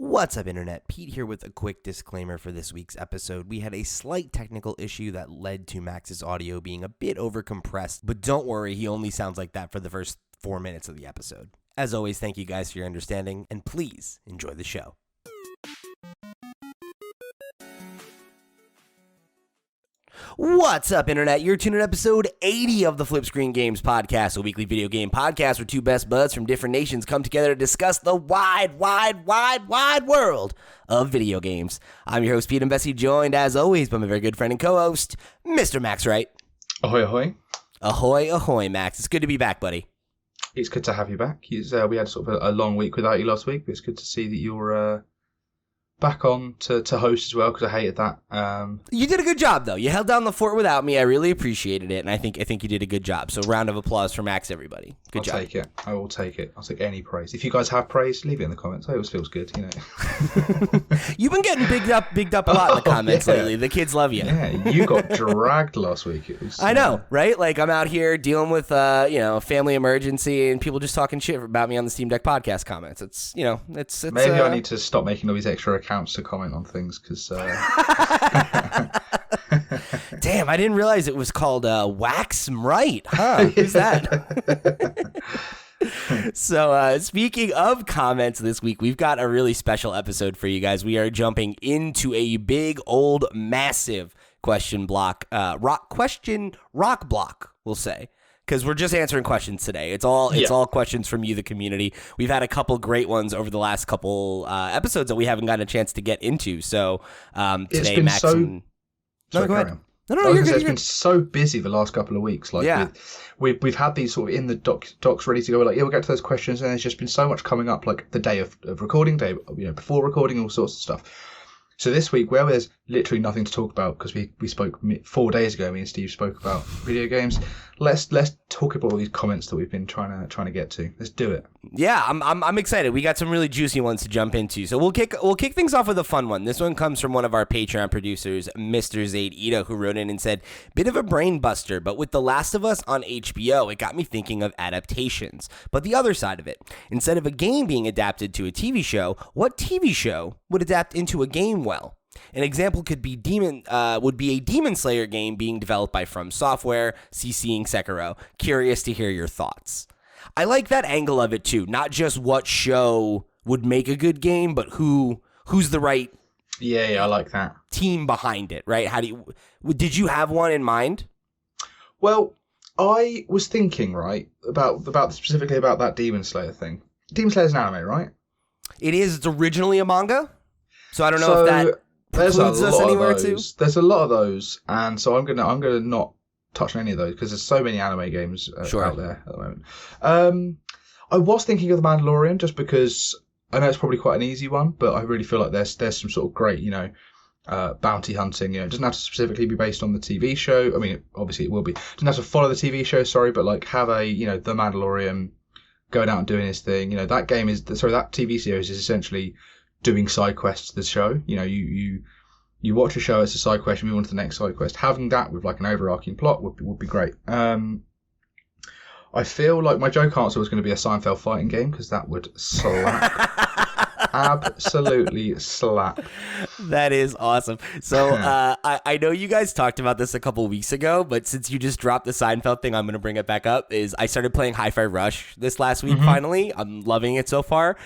What's up, Internet? Pete here with a quick disclaimer for this week's episode. We had a slight technical issue that led to Max's audio being a bit overcompressed, but don't worry, he only sounds like that for the first 4 minutes of the episode. As always, thank you guys for your understanding, and please enjoy the show. What's up, Internet? You're tuning in episode 80 of the FlipScreen Games podcast, a weekly video game podcast where two best buds from different nations come together to discuss the wide world of video games. I'm your host, Pete, and Bessie, joined, as always, by my very good friend and co-host, Mr. Max Wright. Ahoy, ahoy. Ahoy, ahoy, Max. It's good to be back, buddy. It's good to have you back. We had sort of a long week without you last week, but it's good to see that you're back on to host as well, because I hated that. You did a good job, though. You held down the fort without me. I really appreciated it, and I think you did a good job. So round of applause for Max, everybody. Good job. I'll take it. I will take it. I'll take any praise. If you guys have praise, leave it in the comments. It always feels good, you know. You've been getting bigged up a lot in the comments lately. The kids love you. Yeah, you got dragged last week. It was, I know, right? Like, I'm out here dealing with, a family emergency, and people just talking shit about me on the Steam Deck podcast comments. It's maybe I need to stop making all these extra accounts to comment on things, because damn, I didn't realize it was called Wax Right. Huh? Who's that? So speaking of comments this week, we've got a really special episode for you guys. We are jumping into a big old massive rock block, we'll say, because we're just answering questions today. It's all questions from you, the community. We've had a couple great ones over the last couple episodes that we haven't gotten a chance to get into. So today, Max and... No, go ahead. No, you're good. It's been so busy the last couple of weeks. We've had these sort of in the docs ready to go. We'll get to those questions, and there's just been so much coming up, like the day of recording, before recording, all sorts of stuff. So this week, where there's literally nothing to talk about, because we spoke 4 days ago, me and Steve spoke about video games. Let's talk about all these comments that we've been trying to get to. Let's do it. Yeah, I'm excited. We got some really juicy ones to jump into. So we'll kick things off with a fun one. This one comes from one of our Patreon producers, Mr. Zaid Ito, who wrote in and said, "Bit of a brain buster, but with The Last of Us on HBO, it got me thinking of adaptations. But the other side of it, instead of a game being adapted to a TV show, what TV show would adapt into a game well? An example would be a Demon Slayer game being developed by From Software, CCing Sekiro. Curious to hear your thoughts." I like that angle of it too. Not just what show would make a good game, but who's the right I like that team behind it, right? Did you have one in mind? Well, I was thinking about specifically about that Demon Slayer thing. Demon Slayer's an anime, right? It is. It's originally a manga, so I don't know if that precludes us anywhere too. There's a lot of those, and so I'm gonna not touch on any of those, because there's so many anime games out there at the moment. I was thinking of The Mandalorian, just because I know it's probably quite an easy one, but I really feel like there's some sort of great, bounty hunting. It doesn't have to specifically be based on the TV show. I mean, obviously it will be. It doesn't have to follow the TV show, but like have a, The Mandalorian going out and doing his thing. That TV series is essentially doing side quests to the show. You watch a show, it's a side quest, move on to the next side quest. Having that with like an overarching plot would be great. I feel like my joke answer was going to be a Seinfeld fighting game, because that would slap. Absolutely slap. That is awesome. So I know you guys talked about this a couple weeks ago, but since you just dropped the Seinfeld thing, I'm going to bring it back up. I started playing Hi-Fi Rush this last week, finally. I'm loving it so far.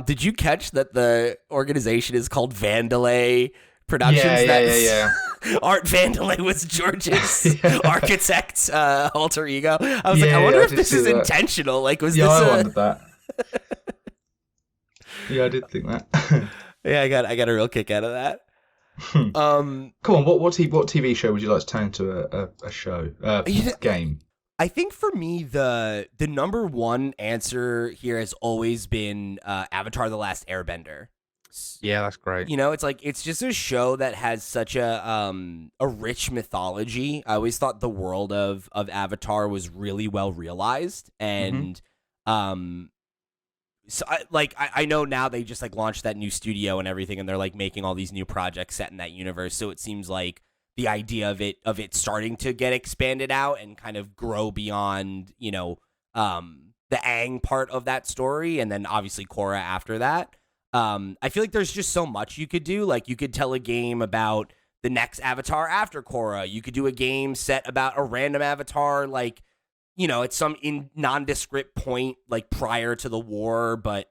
Did you catch that the organization is called Vandalay Productions? Yeah. Art Vandalay was George's architect alter ego. I was I wonder if this is intentional. Like, was this I wondered that. Yeah, I did think that. Yeah, I got a real kick out of that. Come on, what TV show would you like to turn into a show, game? I think for me, the number one answer here has always been Avatar: The Last Airbender. Yeah, that's great. It's just a show that has such a rich mythology. I always thought the world of Avatar was really well realized, and so I know now they just launched that new studio and everything, and they're making all these new projects set in that universe. So it seems like the idea of it starting to get expanded out and kind of grow beyond the Aang part of that story, and then obviously Korra after that. I feel like there's just so much you could do. Like, you could tell a game about the next avatar after Korra. You could do a game set about a random avatar, like, at some nondescript point, like prior to the war, but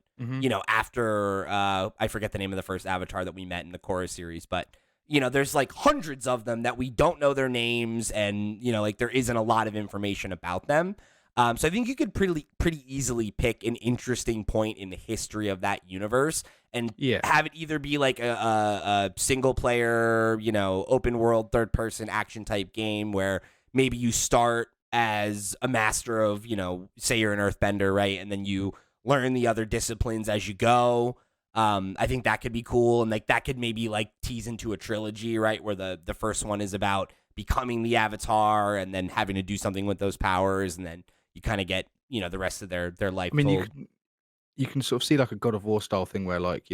after I forget the name of the first avatar that we met in the Korra series, but there's like hundreds of them that we don't know their names, and like there isn't a lot of information about them. So I think you could pretty easily pick an interesting point in the history of that universe and have it either be like a single player, open world, third person action type game where maybe you start as a master of, say you're an earthbender, right? And then you learn the other disciplines as you go. I think that could be cool. And like that could maybe like tease into a trilogy, right? Where the first one is about becoming the avatar and then having to do something with those powers. And then you kind of get, the rest of their life. I mean, you can sort of see like a God of War style thing where like,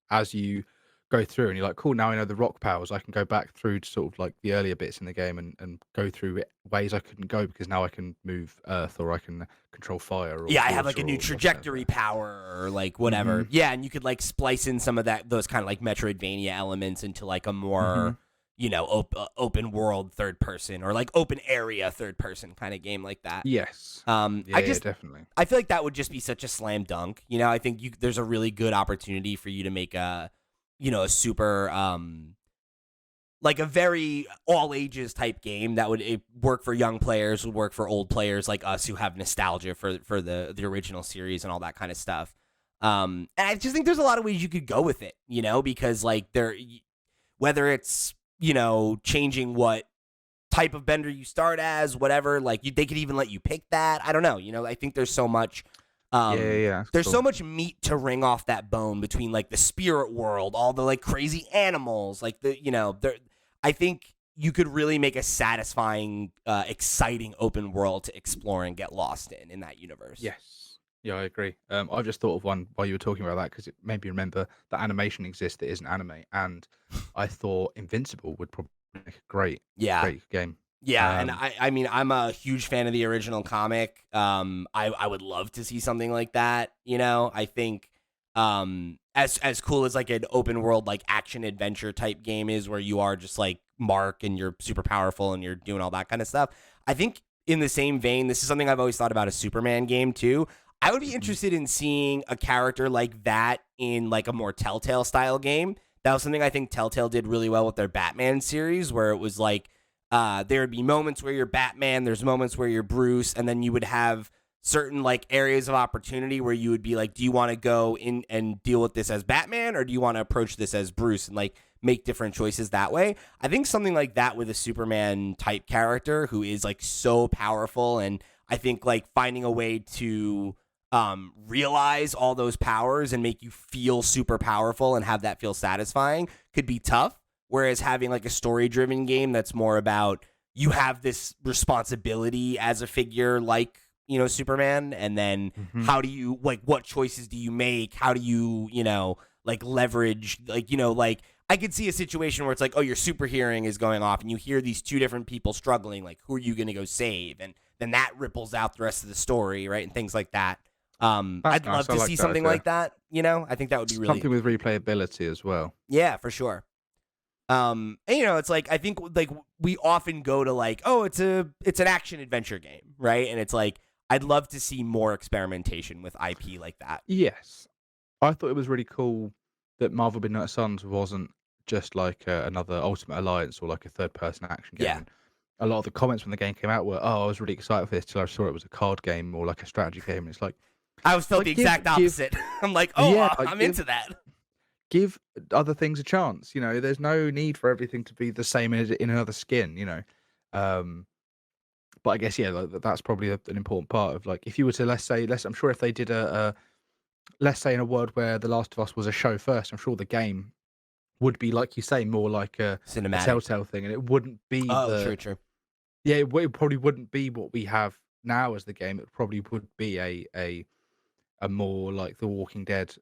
as you go through and you're like, cool, now I know the rock powers. I can go back through to sort of like the earlier bits in the game and go through ways I couldn't go because now I can move earth or I can control fire. Or I have like a new trajectory power or like whatever. Yeah, and you could like splice in some of those kind of like Metroidvania elements into like a more, open world third person or like open area third person kind of game like that. Yes. Definitely. I feel like that would just be such a slam dunk. I think there's a really good opportunity for you to make a super, like a very all ages type game that would work for young players, would work for old players like us who have nostalgia for the original series and all that kind of stuff. And I just think there's a lot of ways you could go with it, because like whether it's, changing what type of bender you start as, whatever, like they could even let you pick that. I don't know. I think there's so much. There's so much meat to wring off that bone between like the spirit world, all the like crazy animals, like I think you could really make a satisfying, exciting open world to explore and get lost in that universe. Yes. Yeah, I agree. I've just thought of one while you were talking about that because it made me remember that animation exists that isn't anime, and I thought Invincible would probably make a great game. Yeah, and I mean, I'm a huge fan of the original comic. I would love to see something like that. I think as cool as like an open world like action adventure type game is, where you are just like Mark and you're super powerful and you're doing all that kind of stuff. I think in the same vein, this is something I've always thought about a Superman game too. I would be interested in seeing a character like that in like a more Telltale style game. That was something I think Telltale did really well with their Batman series, where it was like there would be moments where you're Batman, there's moments where you're Bruce, and then you would have certain like areas of opportunity where you would be like, do you want to go in and deal with this as Batman, or do you want to approach this as Bruce and like make different choices that way? I think something like that with a Superman type character who is like so powerful, and I think like finding a way to realize all those powers and make you feel super powerful and have that feel satisfying could be tough. Whereas having like a story-driven game that's more about you have this responsibility as a figure like, Superman, and then how do you, like, what choices do you make? How do you, like leverage, like, like I could see a situation where it's like, oh, your super hearing is going off and you hear these two different people struggling. Like, who are you going to go save? And then that ripples out the rest of the story, right? And things like that. I'd love to see something like that. I think that would be really something with replayability as well. Yeah, for sure. And it's like I think like we often go to like, oh, it's an action adventure game, right? And it's like I'd love to see more experimentation with IP like that. Yes, I thought it was really cool that Marvel Midnight Suns wasn't just like another Ultimate Alliance or like a third-person action game. Yeah. A lot of the comments when the game came out were, "Oh, I was really excited for this till I saw it was a card game or like a strategy game." And it's like I was felt the exact opposite. I'm like, oh, yeah, I'm into that. Give other things a chance. There's no need for everything to be the same in another skin. But I guess that's probably an important part of like if you were to I'm sure if they did let's say in a world where The Last of Us was a show first, I'm sure the game would be like you say more like a cinematic Telltale thing, and it wouldn't be true. Yeah, it probably wouldn't be what we have now as the game. It probably would be a more like The Walking Dead,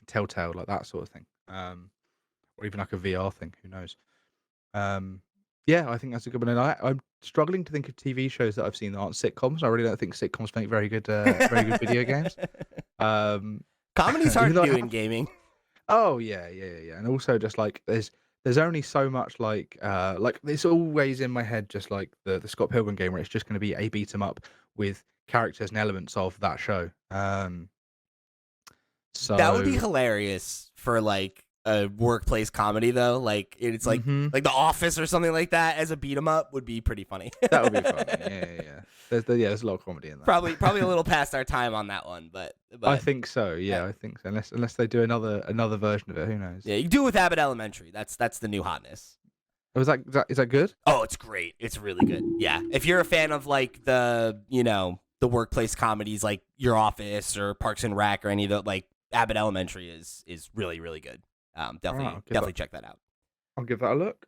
Telltale, like that sort of thing, or even like a VR thing. Who knows? I think that's a good one. And I'm struggling to think of TV shows that I've seen that aren't sitcoms. I really don't think sitcoms make very good video games. Comedy's hard to do in gaming. Oh yeah. And also just like there's only so much like it's always in my head just like the Scott Pilgrim game where it's just going to be a beat 'em up with characters and elements of that show. That would be So hilarious for like a workplace comedy though. Like it's like The Office or something like that as a beat 'em up would be pretty funny. that would be fun. Yeah. There's a lot of comedy in that. Probably a little past our time on that one, but I think so. Yeah, I think so. Unless they do another version of it, who knows? Yeah, you can do it with Abbott Elementary. That's the new hotness. Was is that good? Oh, it's great. It's really good. Yeah, if you're a fan of like the workplace comedies like Your Office or Parks and Rec or any of the like Abbott Elementary is really really good. Definitely check that out. I'll give that a look.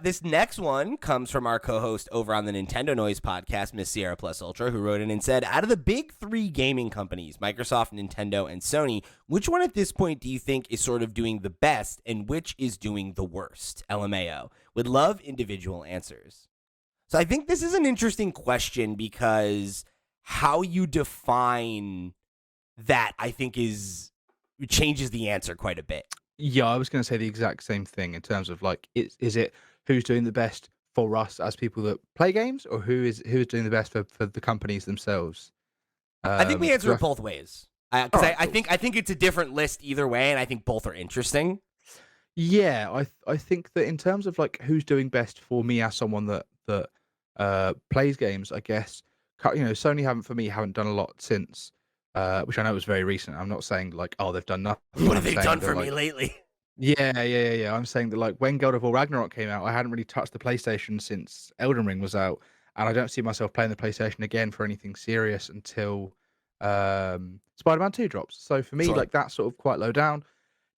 This next one comes from our co-host over on the Nintendo Noise podcast, Miss Sierra Plus Ultra, who wrote in and said, out of the big three gaming companies, Microsoft, Nintendo, and Sony, which one at this point do you think is sort of doing the best and which is doing the worst? LMAO. Would love individual answers. So I think this is an interesting question because how you define that, I think, changes the answer quite a bit. Yeah, I was going to say the exact same thing in terms of like, is it who's doing the best for us as people that play games, or who is doing the best for the companies themselves? I think we answer it both ways. Because I think it's a different list either way, and I think both are interesting. Yeah, I think that in terms of like who's doing best for me as someone that plays games, I guess Sony haven't done a lot since. Which I know was very recent. I'm not saying like, oh, they've done nothing. What have they done for me lately? Yeah. I'm saying that like when God of War Ragnarok came out, I hadn't really touched the PlayStation since Elden Ring was out, and I don't see myself playing the PlayStation again for anything serious until Spider-Man 2 drops. So for me, like that's sort of quite low down.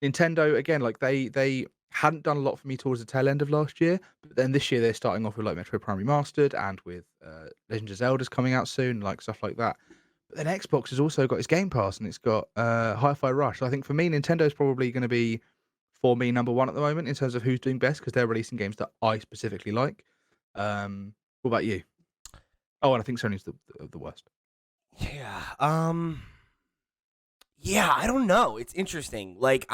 Nintendo again, like they hadn't done a lot for me towards the tail end of last year, but then this year they're starting off with like Metroid Prime Remastered and with Legend of Zelda's coming out soon, like stuff like that. But then Xbox has also got its Game Pass and it's got Hi-Fi Rush. So I think for me, Nintendo's probably going to be, for me, number one at the moment in terms of who's doing best because they're releasing games that I specifically like. What about you? Oh, and I think Sony's the worst. Yeah. Yeah, I don't know. It's interesting. Like,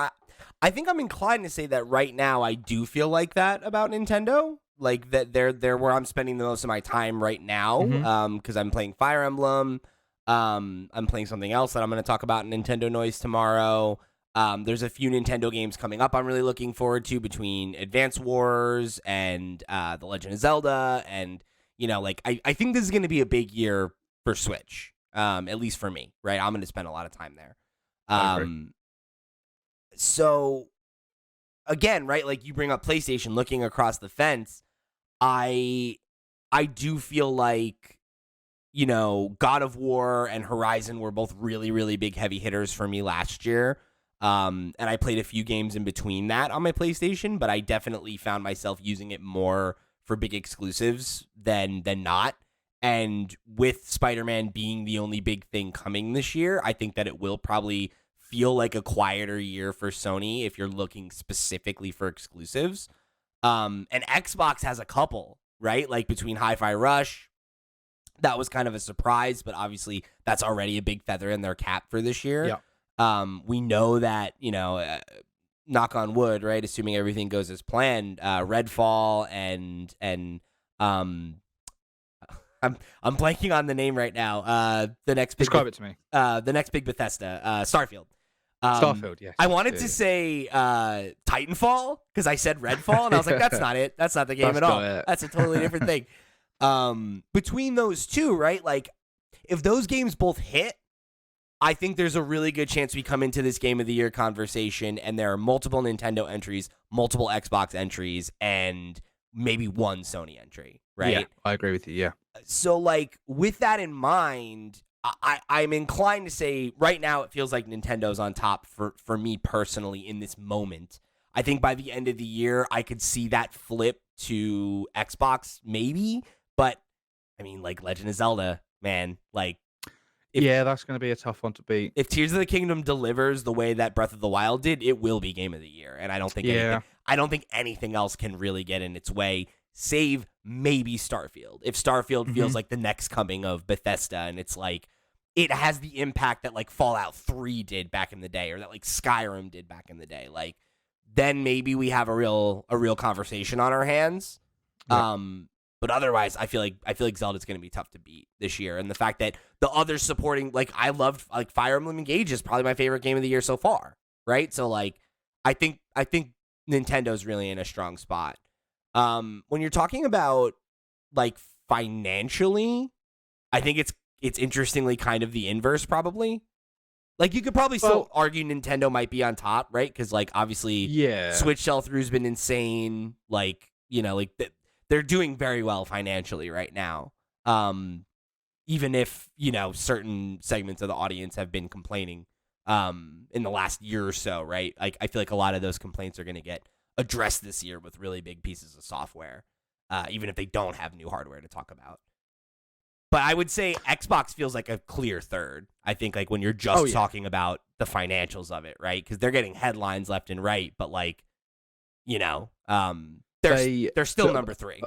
I think I'm inclined to say that right now I do feel like that about Nintendo. Like, that they're where I'm spending the most of my time right now because I'm playing Fire Emblem. I'm playing something else that I'm going to talk about in Nintendo Noise tomorrow. There's a few Nintendo games coming up I'm really looking forward to between Advance Wars and The Legend of Zelda. And, I think this is going to be a big year for Switch, at least for me, right? I'm going to spend a lot of time there. So, again, right, like you bring up PlayStation, looking across the fence, I do feel like God of War and Horizon were both really, really big heavy hitters for me last year. And I played a few games in between that on my PlayStation, but I definitely found myself using it more for big exclusives than not. And with Spider-Man being the only big thing coming this year, I think that it will probably feel like a quieter year for Sony if you're looking specifically for exclusives. And Xbox has a couple, right? Like between Hi-Fi Rush, that was kind of a surprise, but obviously that's already a big feather in their cap for this year. Yeah. We know that, knock on wood, right? Assuming everything goes as planned, Redfall and I'm blanking on the name right now. The next big describe it to me. The next big Bethesda, Starfield. Starfield, yes. I wanted to say Titanfall because I said Redfall, and I was like, that's not it. That's not the game at all. That's a totally different thing. Between those two, right? Like, if those games both hit, I think there's a really good chance we come into this Game of the Year conversation and there are multiple Nintendo entries, multiple Xbox entries, and maybe one Sony entry, right? Yeah, I agree with you, yeah. So, like, with that in mind, I'm inclined to say right now it feels like Nintendo's on top for me personally in this moment. I think by the end of the year, I could see that flip to Xbox, maybe. But, I mean, like, Legend of Zelda, man, like... that's going to be a tough one to beat. If Tears of the Kingdom delivers the way that Breath of the Wild did, it will be Game of the Year. And I don't think anything else can really get in its way, save maybe Starfield. If Starfield feels like the next coming of Bethesda, and it's like it has the impact that like Fallout 3 did back in the day, or that like Skyrim did back in the day. Like, then maybe we have a real conversation on our hands. Yep. But otherwise, I feel like Zelda's going to be tough to beat this year, and the fact that the other supporting, like, I loved like Fire Emblem Engage is probably my favorite game of the year so far, right? So like, I think Nintendo's really in a strong spot. When you're talking about like financially, I think it's interestingly kind of the inverse, probably. Like, you could probably still argue Nintendo might be on top, right? Because like, obviously, Switch sell-through's been insane. Like, like they're doing very well financially right now. Even if certain segments of the audience have been complaining in the last year or so, right? Like, I feel like a lot of those complaints are going to get addressed this year with really big pieces of software, even if they don't have new hardware to talk about. But I would say Xbox feels like a clear third. I think like when you're just talking about the financials of it, right? Because they're getting headlines left and right, but like, they're still number 3.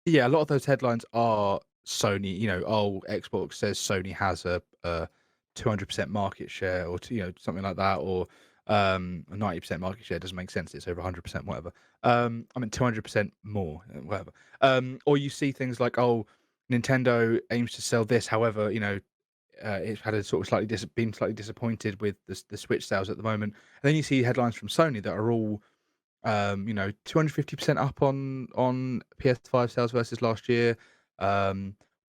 Yeah, a lot of those headlines are Sony. Xbox says Sony has a 200% market share, or something like that, or a 90% market share. Doesn't make sense. It's over 100%, whatever. 200% more, whatever. Or you see things like, Nintendo aims to sell this. However, it's had a sort of been slightly disappointed with the Switch sales at the moment. And then you see headlines from Sony that are all 250% up on PS5 sales versus last year.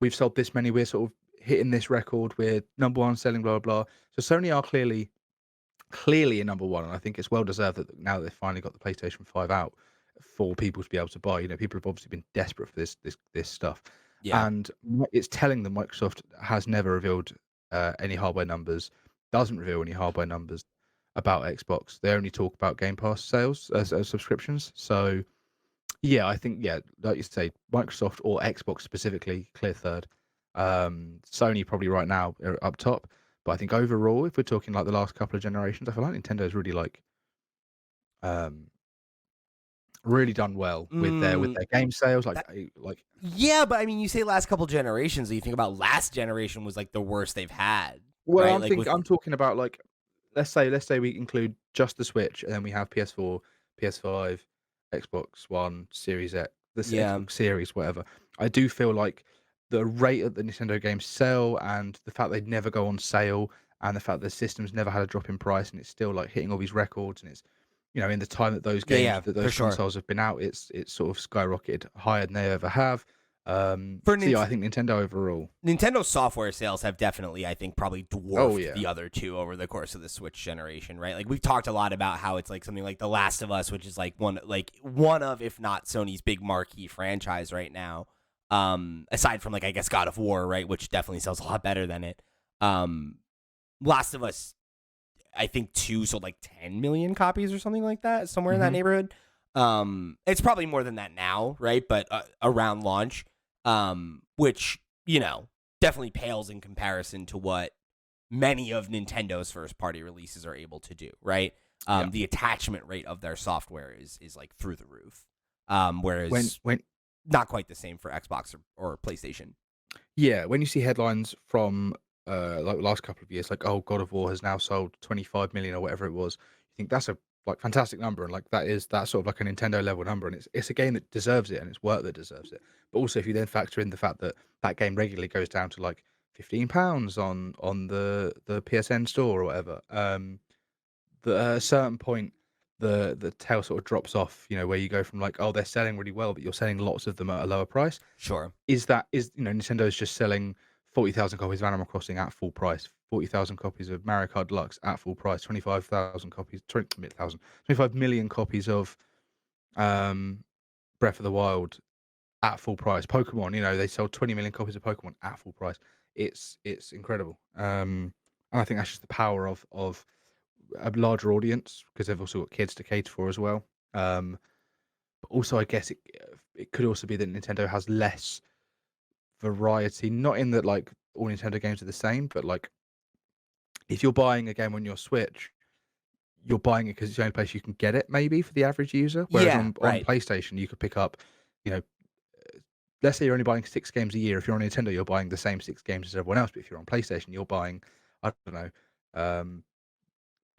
We've sold this many. We're sort of hitting this record. We're number one selling, blah blah blah. So Sony are clearly a number one, and I think it's well deserved that now that they've finally got the PlayStation 5 out for people to be able to buy. People have obviously been desperate for this stuff. Yeah. And it's telling them Microsoft has never revealed any hardware numbers, doesn't reveal any hardware numbers about Xbox. They only talk about Game Pass sales as subscriptions. So, yeah, I think, like you say, Microsoft or Xbox specifically, clear third. Sony probably right now are up top. But I think overall, if we're talking like the last couple of generations, I feel like Nintendo's really really done well with their game sales. Yeah, but I mean, you say last couple generations, and you think about last generation was like the worst they've had. Well, right? I'm talking about like, let's say we include just the Switch, and then we have PS4, PS5, Xbox One, Series X, Xbox Series, whatever. I do feel like the rate that the Nintendo games sell, and the fact they never go on sale, and the fact the system's never had a drop in price, and it's still like hitting all these records, and it's in the time that those games that those consoles have been out, it's sort of skyrocketed higher than they ever have. I think Nintendo overall. Nintendo software sales have definitely, I think, probably dwarfed the other two over the course of the Switch generation, right? Like, we've talked a lot about how it's like something like The Last of Us, which is like one of, if not Sony's big marquee franchise right now. Aside from like, I guess, God of War, right, which definitely sells a lot better than it. Last of Us, I think 2 sold like 10 million copies or something like that, somewhere in that neighborhood. It's probably more than that now, right? But around launch, which, definitely pales in comparison to what many of Nintendo's first party releases are able to do, right? The attachment rate of their software is like through the roof. Whereas when not quite the same for Xbox or PlayStation. Yeah, when you see headlines from like the last couple of years, like, God of War has now sold 25 million or whatever it was, you think that's a fantastic number, and like that's sort of like a Nintendo level number, and it's a game that deserves it, and it's work that deserves it. But also, if you then factor in the fact that that game regularly goes down to like £15 on the PSN store or whatever, at a certain point the tail sort of drops off, where you go from like, they're selling really well, but you're selling lots of them at a lower price. Sure. Is Nintendo's just selling 40,000 copies of Animal Crossing at full price, 40,000 copies of Mario Kart Deluxe at full price, 25 million copies of Breath of the Wild at full price. Pokemon, they sold 20 million copies of Pokemon at full price. It's incredible. And I think that's just the power of a larger audience, because they've also got kids to cater for as well. But also, I guess it could also be that Nintendo has less variety, not in that like all Nintendo games are the same, but like if you're buying a game on your Switch, you're buying it because it's the only place you can get it, maybe, for the average user. Whereas on PlayStation, you could pick up, let's say you're only buying 6 games a year. If you're on Nintendo, you're buying the same 6 games as everyone else. But if you're on PlayStation, you're buying, I don't know,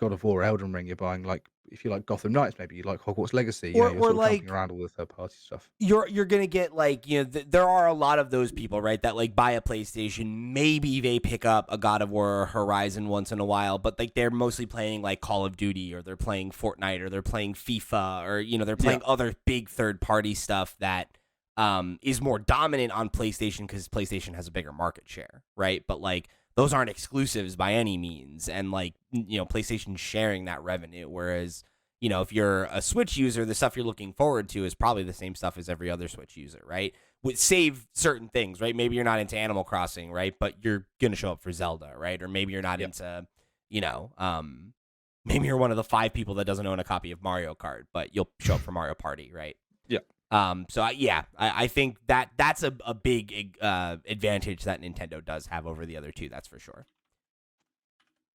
God of War, Elden Ring. You're buying, like, if you like Gotham Knights, maybe you like Hogwarts Legacy. You're or sort of jumping like around all the third party stuff. you're gonna get like there are a lot of those people, right, that like buy a PlayStation, maybe they pick up a God of War or Horizon once in a while, but like they're mostly playing like Call of Duty, or they're playing Fortnite, or they're playing FIFA, or they're playing other big third party stuff that is more dominant on PlayStation because PlayStation has a bigger market share, right? But like those aren't exclusives by any means, and like PlayStation's sharing that revenue, whereas if you're a Switch user, the stuff you're looking forward to is probably the same stuff as every other Switch user, right? With save certain things, right? Maybe you're not into Animal Crossing, right? But you're going to show up for Zelda, right? Or maybe you're not into, maybe you're one of the 5 people that doesn't own a copy of Mario Kart, but you'll show up for Mario Party, right? Yeah. I think that's a big advantage that Nintendo does have over the other two, that's for sure.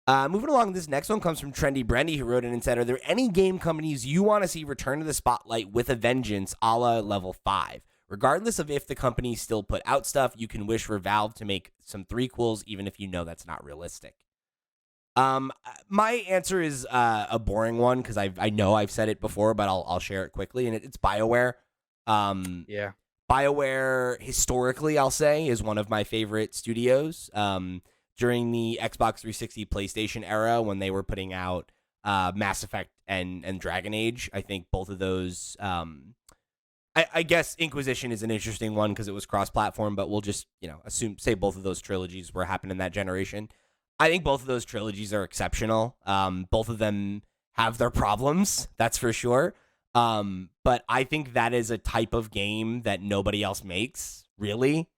Moving along, this next one comes from Trendy Brendy, who wrote in and said, are there any game companies you want to see return to the spotlight with a vengeance a la Level 5? Regardless of if the companies still put out stuff, you can wish for Valve to make some threequels, even if you know that's not realistic. My answer is a boring one, because I know I've said it before, but I'll share it quickly, and it's BioWare. BioWare, historically, I'll say, is one of my favorite studios. During the Xbox 360 PlayStation era, when they were putting out Mass Effect and Dragon Age, I think both of those, I guess Inquisition is an interesting one because it was cross-platform, but we'll just, say both of those trilogies were happening in that generation. I think both of those trilogies are exceptional. Both of them have their problems, that's for sure. But I think that is a type of game that nobody else makes, really.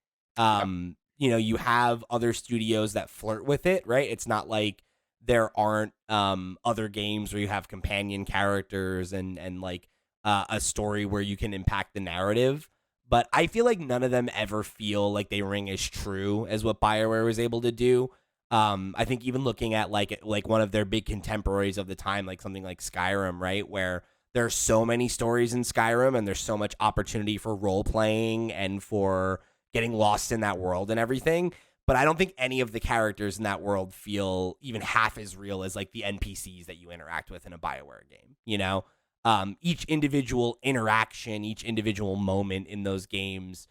You have other studios that flirt with it, right? It's not like there aren't other games where you have companion characters and like a story where you can impact the narrative. But I feel like none of them ever feel like they ring as true as what BioWare was able to do. I think even looking at like one of their big contemporaries of the time, like something like Skyrim, right, where there's so many stories in Skyrim and there's so much opportunity for role playing and for getting lost in that world and everything, but I don't think any of the characters in that world feel even half as real as like the NPCs that you interact with in a BioWare game. Each individual interaction, each individual moment in those games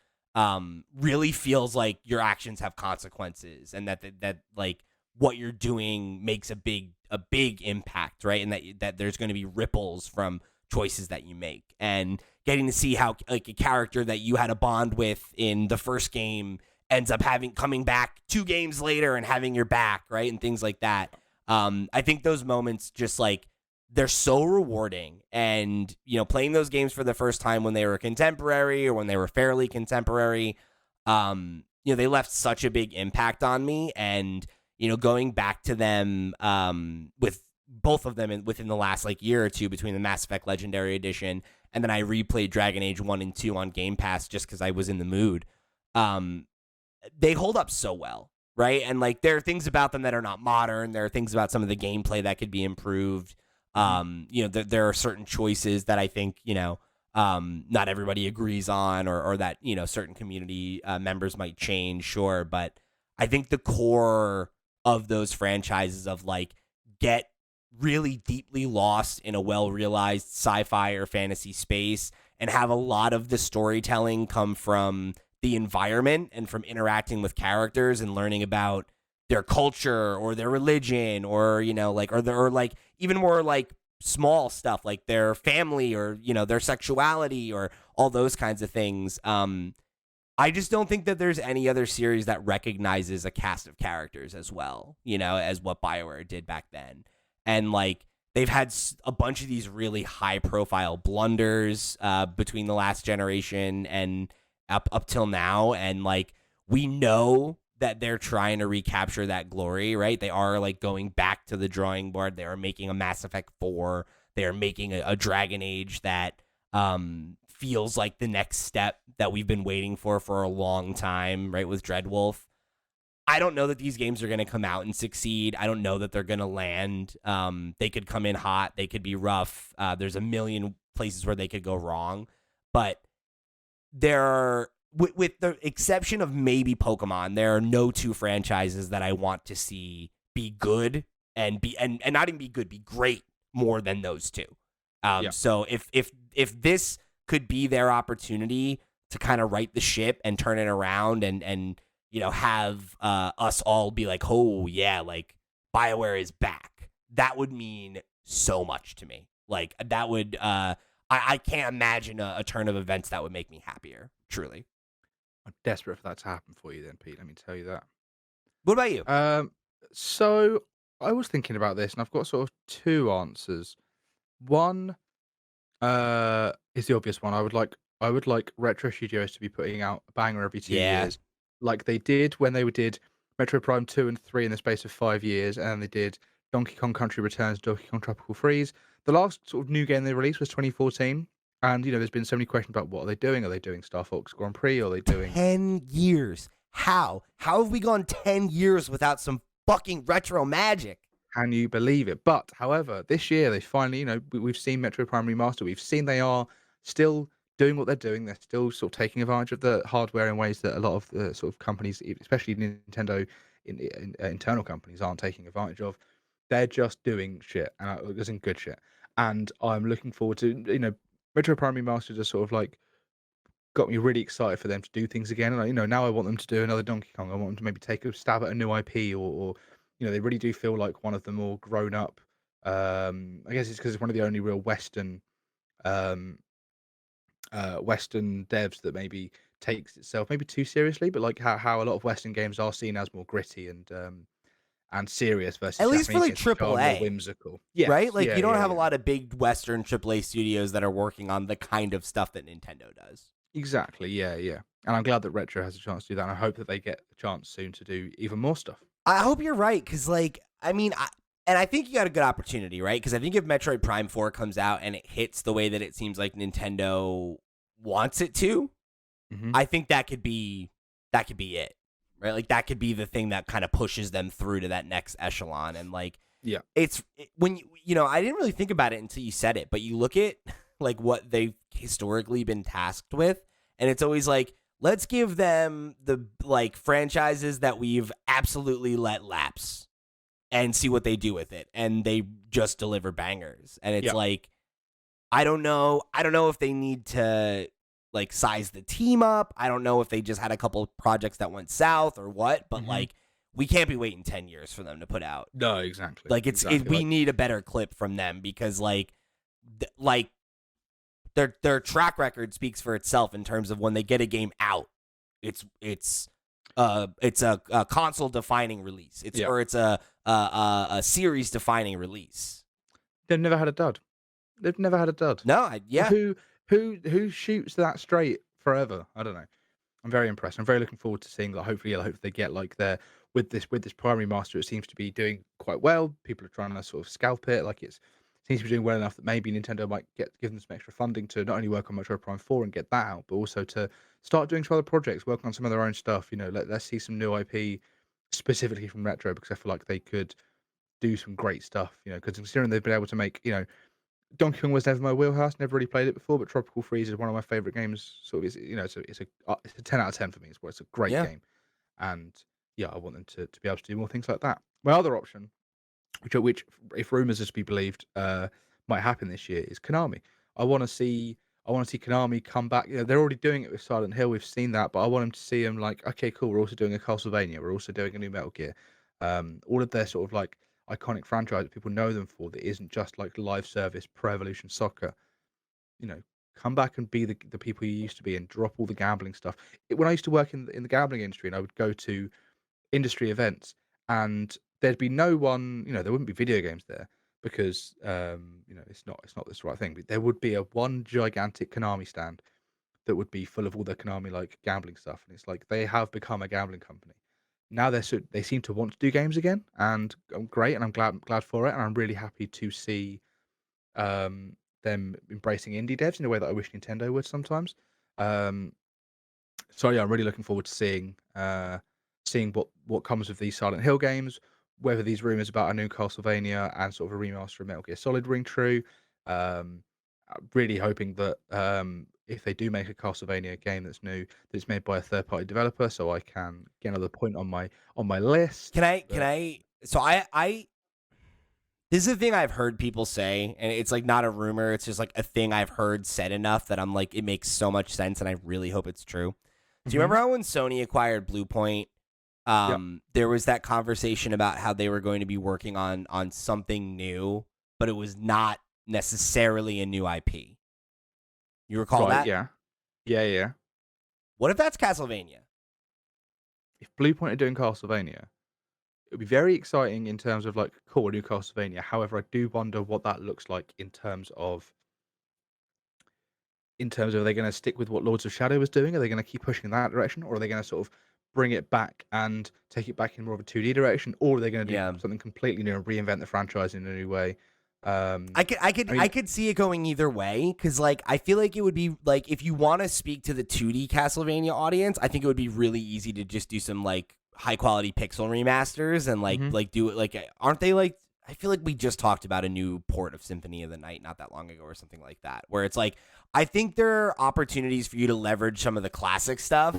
really feels like your actions have consequences, and that like what you're doing makes a big impact, right? And that there's going to be ripples from choices that you make, and getting to see how like a character that you had a bond with in the first game ends up coming back 2 games later and having your back, right? And things like that. I think those moments just like, they're so rewarding, and playing those games for the first time when they were contemporary or when they were fairly contemporary, they left such a big impact on me, and going back to them with both of them within the last like year or two, between the Mass Effect Legendary Edition and then I replayed Dragon Age 1 and 2 on Game Pass just because I was in the mood. They hold up so well, right? And like there are things about them that are not modern. There are things about some of the gameplay that could be improved. There are certain choices that I think, not everybody agrees on, or that, certain community members might change, sure. But I think the core of those franchises of like get really deeply lost in a well-realized sci-fi or fantasy space and have a lot of the storytelling come from the environment and from interacting with characters and learning about their culture or their religion or, or like even more like small stuff like their family or, their sexuality or all those kinds of things. I just don't think that there's any other series that recognizes a cast of characters as well, as what BioWare did back then. And like they've had a bunch of these really high profile blunders between the last generation and up till now. And like we know that they're trying to recapture that glory, right? They are like going back to the drawing board. They are making a Mass Effect 4. They are making a Dragon Age that feels like the next step that we've been waiting for a long time, right? With Dreadwolf. I don't know that these games are going to come out and succeed. I don't know that they're going to land. They could come in hot. They could be rough. There's a million places where they could go wrong. But there are with the exception of maybe Pokemon, there are no two franchises that I want to see be good and not even be good, be great more than those two. So if this could be their opportunity to kind of right the ship and turn it around and have us all be like, oh yeah, like BioWare is back, that would mean so much to me. Like that would I can't imagine a turn of events that would make me happier, truly. I'm desperate for that to happen for you then, Pete. Let me tell you that. What about you? So I was thinking about this, and I've got sort of two answers. One is the obvious one. I would like Retro Studios to be putting out a banger every 2 years, like they did when they did Metro Prime 2 and 3 in the space of 5 years, and they did Donkey Kong Country Returns, Donkey Kong Tropical Freeze. The last sort of new game they released was 2014, and there's been so many questions about what are they doing? Are they doing Star Fox Grand Prix? Are they doing 10 years? How have we gone 10 years without some fucking retro magic? Can you believe it? But however, this year they finally, we've seen Metro Prime Remaster. We've seen they are still doing what they're doing. They're still sort of taking advantage of the hardware in ways that a lot of the sort of companies, especially Nintendo, internal companies, aren't taking advantage of. They're just doing shit, and it's in good shit. And I'm looking forward to, Metro Prime Remaster just sort of like got me really excited for them to do things again. And now I want them to do another Donkey Kong. I want them to maybe take a stab at a new IP, or they really do feel like one of the more grown up. I guess it's because it's one of the only real um, Western devs that maybe takes itself maybe too seriously, but like how a lot of Western games are seen as more gritty and serious versus At least for Japanese like games, which are more AAA, whimsical. Yes, right? Like yeah, you don't yeah, have a yeah. lot of big Western AAA studios that are working on the kind of stuff that Nintendo does. Exactly, yeah, yeah. And I'm glad that Retro has a chance to do that, and I hope that they get a chance soon to do even more stuff. I hope you're right, because I think you got a good opportunity, right? Because I think if Metroid Prime 4 comes out and it hits the way that it seems like Nintendo wants it to, I think that could be it, right? Like that could be the thing that kind of pushes them through to that next echelon. And like, yeah, when I didn't really think about it until you said it, but you look at like what they've historically been tasked with, and it's always like, let's give them the like franchises that we've absolutely let lapse and see what they do with it. And they just deliver bangers. And it's like, I don't know if they need to like size the team up. I don't know if they just had a couple of projects that went south or what, but like we can't be waiting 10 years for them to put out. No, exactly. Like we need a better clip from them, because their track record speaks for itself in terms of when they get a game out, it's a console defining release. Or it's a series defining release. They've never had a dud. No, Who shoots that straight forever? I don't know. I'm very impressed. I'm very looking forward to seeing that. Hopefully, I hope they get like with this primary master. It seems to be doing quite well. People are trying to sort of scalp it. Like it seems to be doing well enough that maybe Nintendo might give them some extra funding to not only work on Metroid Prime 4 and get that out, but also to start doing some other projects, working on some of their own stuff. Let's see some new IP specifically from Retro, because I feel like they could do some great stuff. Because considering they've been able to make, Donkey Kong was never my wheelhouse. Never really played it before, but Tropical Freeze is one of my favorite games. Sort of, it's a 10 out of 10 for me. It's a great game, and I want them to be able to do more things like that. My other option, which if rumors are to be believed, might happen this year, is Konami. I want to see Konami come back. They're already doing it with Silent Hill. We've seen that, but I want them to see them like, okay, cool. We're also doing a Castlevania. We're also doing a new Metal Gear. All of their sort of like iconic franchise that people know them for, that isn't just like live service Pro Evolution Soccer. Come back and be the people you used to be, and drop all the gambling stuff. When I used to work in the gambling industry, and I would go to industry events, and there'd be no one, there wouldn't be video games there, because it's not this right thing. But there would be one gigantic Konami stand that would be full of all the Konami like gambling stuff, and it's like they have become a gambling company. Now they seem to want to do games again, and I'm great, and I'm glad for it, and I'm really happy to see them embracing indie devs in a way that I wish Nintendo would sometimes. So I'm really looking forward to seeing what comes of these Silent Hill games, whether these rumors about a new Castlevania and sort of a remaster of Metal Gear Solid ring true. Really hoping that if they do make a Castlevania game that's new, that's made by a third party developer, so I can get another point on my list. Can I? So I this is a thing I've heard people say, and it's like not a rumor. It's just like a thing I've heard said enough that I'm like, it makes so much sense, and I really hope it's true. Do you remember how when Sony acquired Bluepoint, there was that conversation about how they were going to be working on something new, but it was not necessarily a new IP. You recall that? Yeah. What if that's Castlevania? If Bluepoint are doing Castlevania, it would be very exciting in terms of like, cool, a new Castlevania. However, I do wonder what that looks like in terms of are they going to stick with what Lords of Shadow was doing? Are they going to keep pushing in that direction, or are they going to sort of bring it back and take it back in more of a 2D direction, or are they going to do something completely new and reinvent the franchise in a new way? I could see it going either way, because like I feel like it would be like, if you want to speak to the 2D Castlevania audience, I think it would be really easy to just do some like high quality pixel remasters and like do it like, aren't they like, I feel like we just talked about a new port of Symphony of the Night not that long ago or something like that, where it's like, I think there are opportunities for you to leverage some of the classic stuff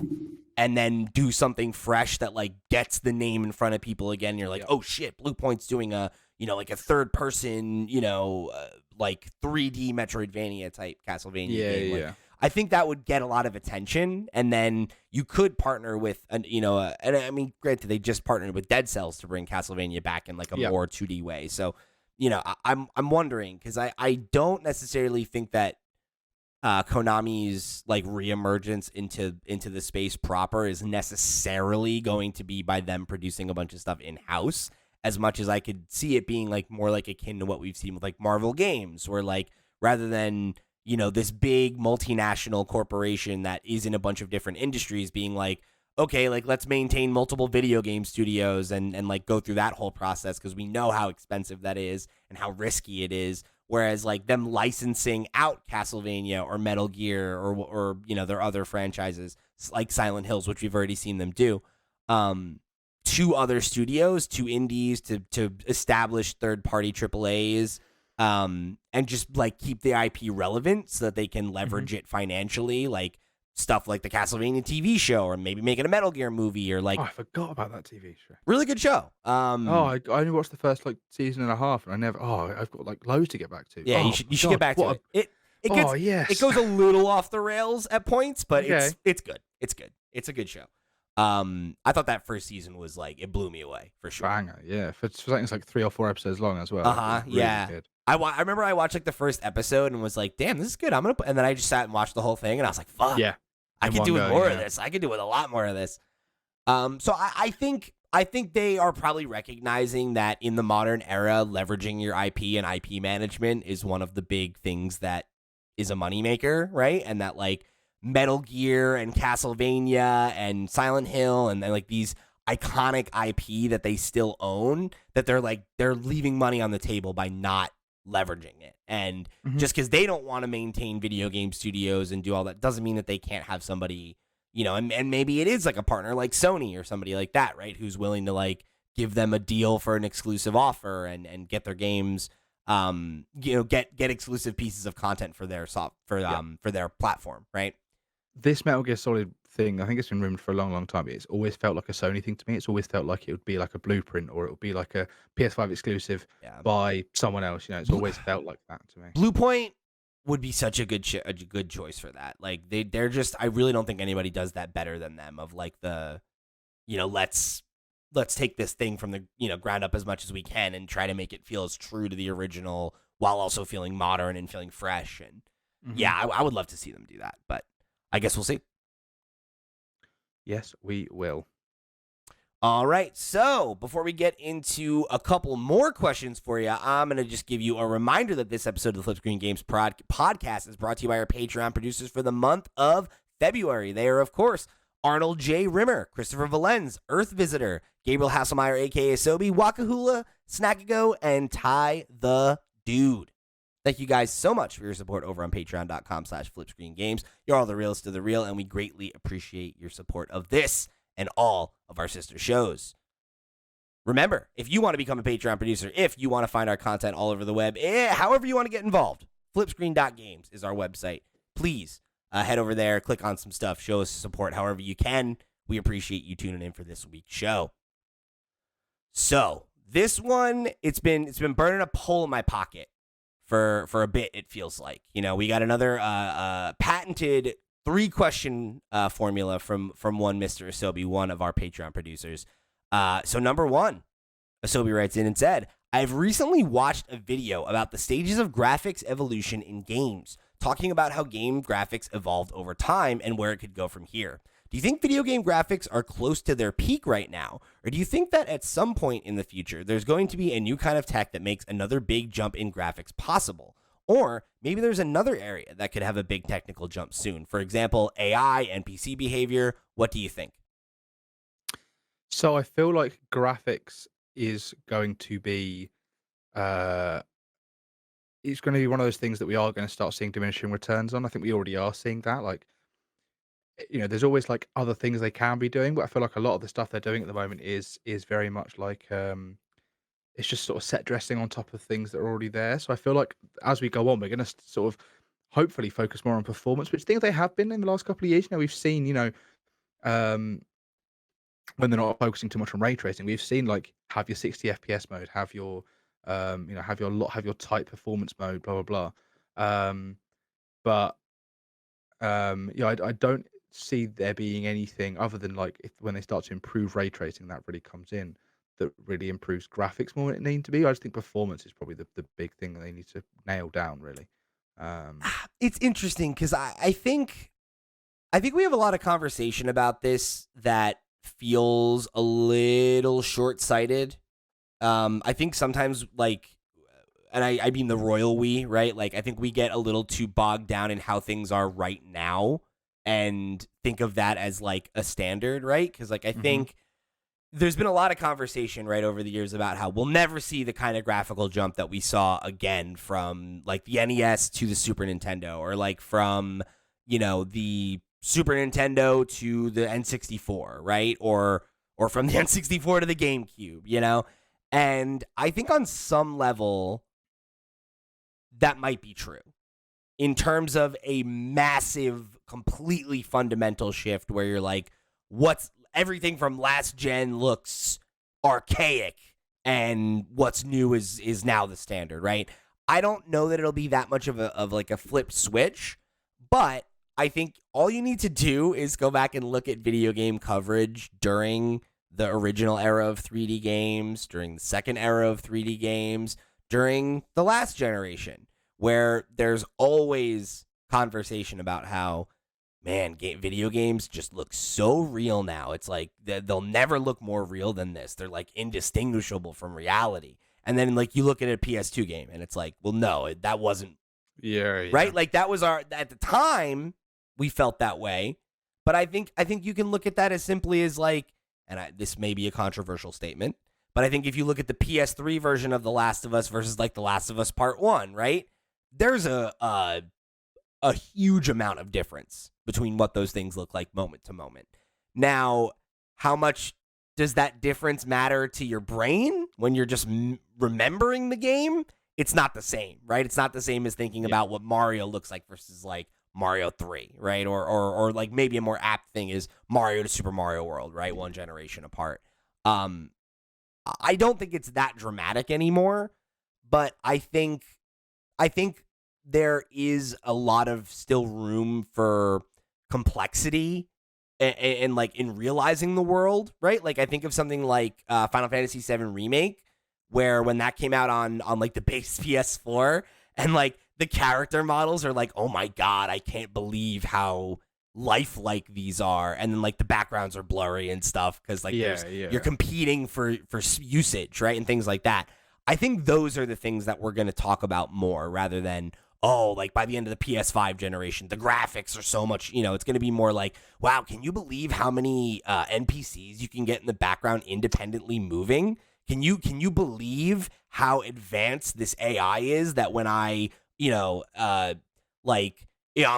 and then do something fresh that like gets the name in front of people again. And you're like, oh shit, Bluepoint's doing a, like a third person, like 3D Metroidvania type Castlevania game. Like, I think that would get a lot of attention, and then you could partner with, and I mean, granted, they just partnered with Dead Cells to bring Castlevania back in like a more 2D way. So, I'm wondering, because I don't necessarily think that Konami's like reemergence into the space proper is necessarily going to be by them producing a bunch of stuff in house, as much as I could see it being like more like akin to what we've seen with like Marvel Games, where like rather than this big multinational corporation that is in a bunch of different industries being like, okay, like let's maintain multiple video game studios and like go through that whole process, because we know how expensive that is and how risky it is. Whereas like them licensing out Castlevania or Metal Gear or their other franchises like Silent Hills, which we've already seen them do, to other studios, to indies, to established third-party AAAs, and just like keep the IP relevant so that they can leverage it financially, like stuff like the Castlevania TV show, or maybe making a Metal Gear movie, or like, I forgot about that TV show. Really good show. I only watched the first like season and a half, and I've got like loads to get back to. Yeah, you should get back to it. It goes a little off the rails at points, but it's good. It's good. It's a good show. I thought that first season was like, it blew me away for sure. Banger, yeah. For something that's like 3 or 4 episodes long as well. Really good. I remember I watched like the first episode and was like, damn, this is good. And then I just sat and watched the whole thing, and I was like, fuck. Yeah. I could do with more of this. I could do with a lot more of this. So I think they are probably recognizing that in the modern era, leveraging your IP and IP management is one of the big things that is a moneymaker, right? And that like Metal Gear and Castlevania and Silent Hill and like these iconic IP that they still own, that they're leaving money on the table by not leveraging it. And just because they don't want to maintain video game studios and do all that doesn't mean that they can't have somebody, and maybe it is like a partner like Sony or somebody like that, right, who's willing to like give them a deal for an exclusive offer and get their games, get exclusive pieces of content for their for their platform, right? This Metal Gear Solid thing, I think it's been rumored for a long, long time. It's always felt like a Sony thing to me. It's always felt like it would be like a Blueprint, or it would be like a PS5 exclusive by someone else. It's always felt like that to me. Bluepoint would be such a good choice for that. Like they're just, I really don't think anybody does that better than them. Of like the, let's take this thing from the ground up as much as we can and try to make it feel as true to the original while also feeling modern and feeling fresh. And I would love to see them do that, but I guess we'll see. Yes, we will. All right, so before we get into a couple more questions for you, I'm going to just give you a reminder that this episode of the FlipScreen Games podcast is brought to you by our Patreon producers for the month of February. They are, of course, Arnold J. Rimmer, Christopher Valenz, Earth Visitor, Gabriel Hasselmeyer, a.k.a. Sobi, Wakahula, Snackago, and Ty the Dude. Thank you guys so much for your support over on patreon.com/FlipScreenGames. You're all the realest of the real, and we greatly appreciate your support of this and all of our sister shows. Remember, if you want to become a Patreon producer, if you want to find our content all over the web, however you want to get involved, FlipScreen.games is our website. Please head over there, click on some stuff, show us support however you can. We appreciate you tuning in for this week's show. So this one, it's been burning a hole in my pocket for a bit. It feels like, we got another patented 3-question formula from one Mr. Asobi, one of our Patreon producers. So number 1, Asobi writes in and said, I've recently watched a video about the stages of graphics evolution in games, talking about how game graphics evolved over time and where it could go from here. Do you think video game graphics are close to their peak right now? Or do you think that at some point in the future, there's going to be a new kind of tech that makes another big jump in graphics possible? Or maybe there's another area that could have a big technical jump soon. For example, AI, NPC behavior. What do you think? So I feel like graphics is going to be it's going to be one of those things that we are going to start seeing diminishing returns on. I think we already are seeing that. Like, there's always like other things they can be doing, but I feel like a lot of the stuff they're doing at the moment is very much like it's just sort of set dressing on top of things that are already there. So I feel like as we go on, we're going to sort of hopefully focus more on performance, which things they have been in the last couple of years. We've seen, um, when they're not focusing too much on ray tracing, we've seen like have your 60 FPS mode, have your have your tight performance mode, blah blah blah. But I don't see there being anything other than like when they start to improve ray tracing, that really comes in, that really improves graphics more than it needs to be. I just think performance is probably the big thing that they need to nail down, really. It's interesting because I think we have a lot of conversation about this that feels a little short-sighted. I think sometimes, like, and I mean the royal we, right? Like, I think we get a little too bogged down in how things are right now and think of that as, like, a standard, right? Because, like, I think there's been a lot of conversation, right, over the years about how we'll never see the kind of graphical jump that we saw again from, like, the NES to the Super Nintendo, or, like, from, the Super Nintendo to the N64, right? Or from the N64 to the GameCube, And I think on some level, that might be true in terms of a massive, completely fundamental shift where you're like, everything from last gen looks archaic and what's new is now the standard, right? I don't know that it'll be that much of a flip switch, but I think all you need to do is go back and look at video game coverage during the original era of 3D games, during the second era of 3D games, during the last generation, where there's always conversation about how, man, video games just look so real now. It's like they'll never look more real than this. They're like indistinguishable from reality. And then like you look at a PS2 game and it's like, well, no, that wasn't. Yeah. Right? Like that was at the time we felt that way. But I think you can look at that as simply as like, and this may be a controversial statement, but I think if you look at the PS3 version of The Last of Us versus like The Last of Us Part 1, right? There's a huge amount of difference between what those things look like moment to moment. Now, how much does that difference matter to your brain when you're just remembering the game? It's not the same, right? It's not the same as thinking about what Mario looks like versus like Mario 3, right? Or like maybe a more apt thing is Mario to Super Mario World, right? One generation apart. I don't think it's that dramatic anymore, but I think there is a lot of still room for complexity and like in realizing the world, right? Like I think of something like Final Fantasy VII Remake, where when that came out on like the base PS4, and like the character models are like, oh my god, I can't believe how lifelike these are, and then like the backgrounds are blurry and stuff because like you're competing for usage, right, and things like that. I think those are the things that we're going to talk about more rather than, oh, like by the end of the PS5 generation, the graphics are so much, it's going to be more like, wow, can you believe how many NPCs you can get in the background independently moving? Can you believe how advanced this AI is that when I'm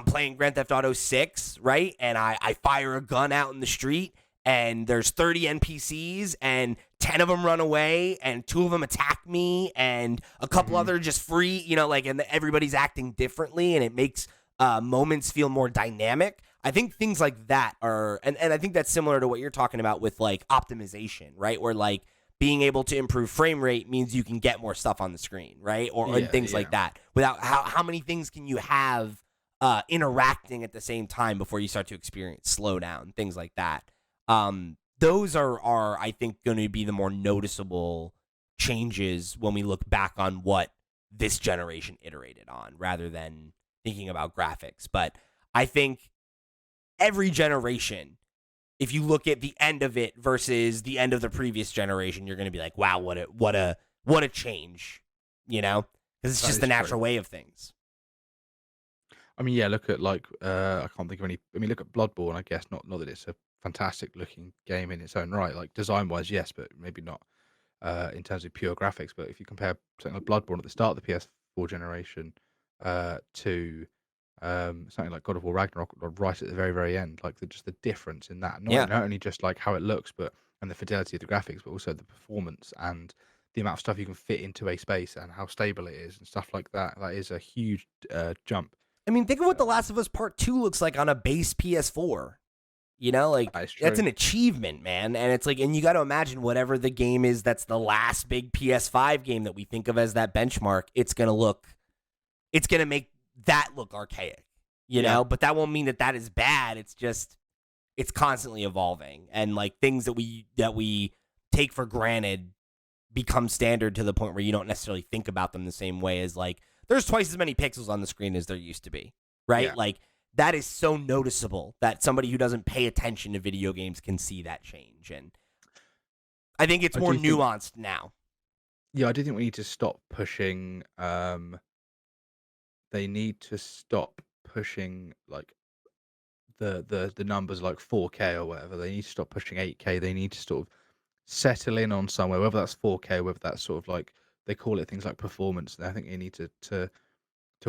playing Grand Theft Auto 6, right? And I fire a gun out in the street and there's 30 NPCs and 10 of them run away and 2 of them attack me and a couple other just free, and everybody's acting differently and it makes moments feel more dynamic. I think things like that are, and I think that's similar to what you're talking about with like optimization, right? Where like being able to improve frame rate means you can get more stuff on the screen, right? Or things like that. Without how many things can you have interacting at the same time before you start to experience slowdown, things like that. Those are I think going to be the more noticeable changes when we look back on what this generation iterated on, rather than thinking about graphics. But I think every generation, if you look at the end of it versus the end of the previous generation, you're going to be like, wow, what a change, because it's just the natural way of things. I mean, yeah, look at like I can't think of any. I mean, look at Bloodborne. I guess not that it's a fantastic looking game in its own right, like design wise, yes, but maybe not in terms of pure graphics. But if you compare something like Bloodborne at the start of the PS4 generation to something like God of War Ragnarok right at the very, very end, like just the difference in that, not only just like how it looks, but and the fidelity of the graphics, but also the performance and the amount of stuff you can fit into a space and how stable it is and stuff like that. That is a huge jump. I mean, think of what The Last of Us Part 2 looks like on a base PS4. Like that's an achievement, man. And it's like, and you got to imagine whatever the game is that's the last big PS5 game that we think of as that benchmark, it's going to make that look archaic, you know? But that won't mean that is bad. It's just, it's constantly evolving. And like things that we take for granted become standard to the point where you don't necessarily think about them the same way as like, there's twice as many pixels on the screen as there used to be, right? Yeah. Like, that is so noticeable that somebody who doesn't pay attention to video games can see that change. And I think it's more nuanced now. Yeah, I do think we need to stop pushing. They need to stop pushing like the numbers like 4K or whatever. They need to stop pushing 8K. They need to sort of settle in on somewhere, whether that's 4K, whether that's sort of like they call it things like performance. And I think you need to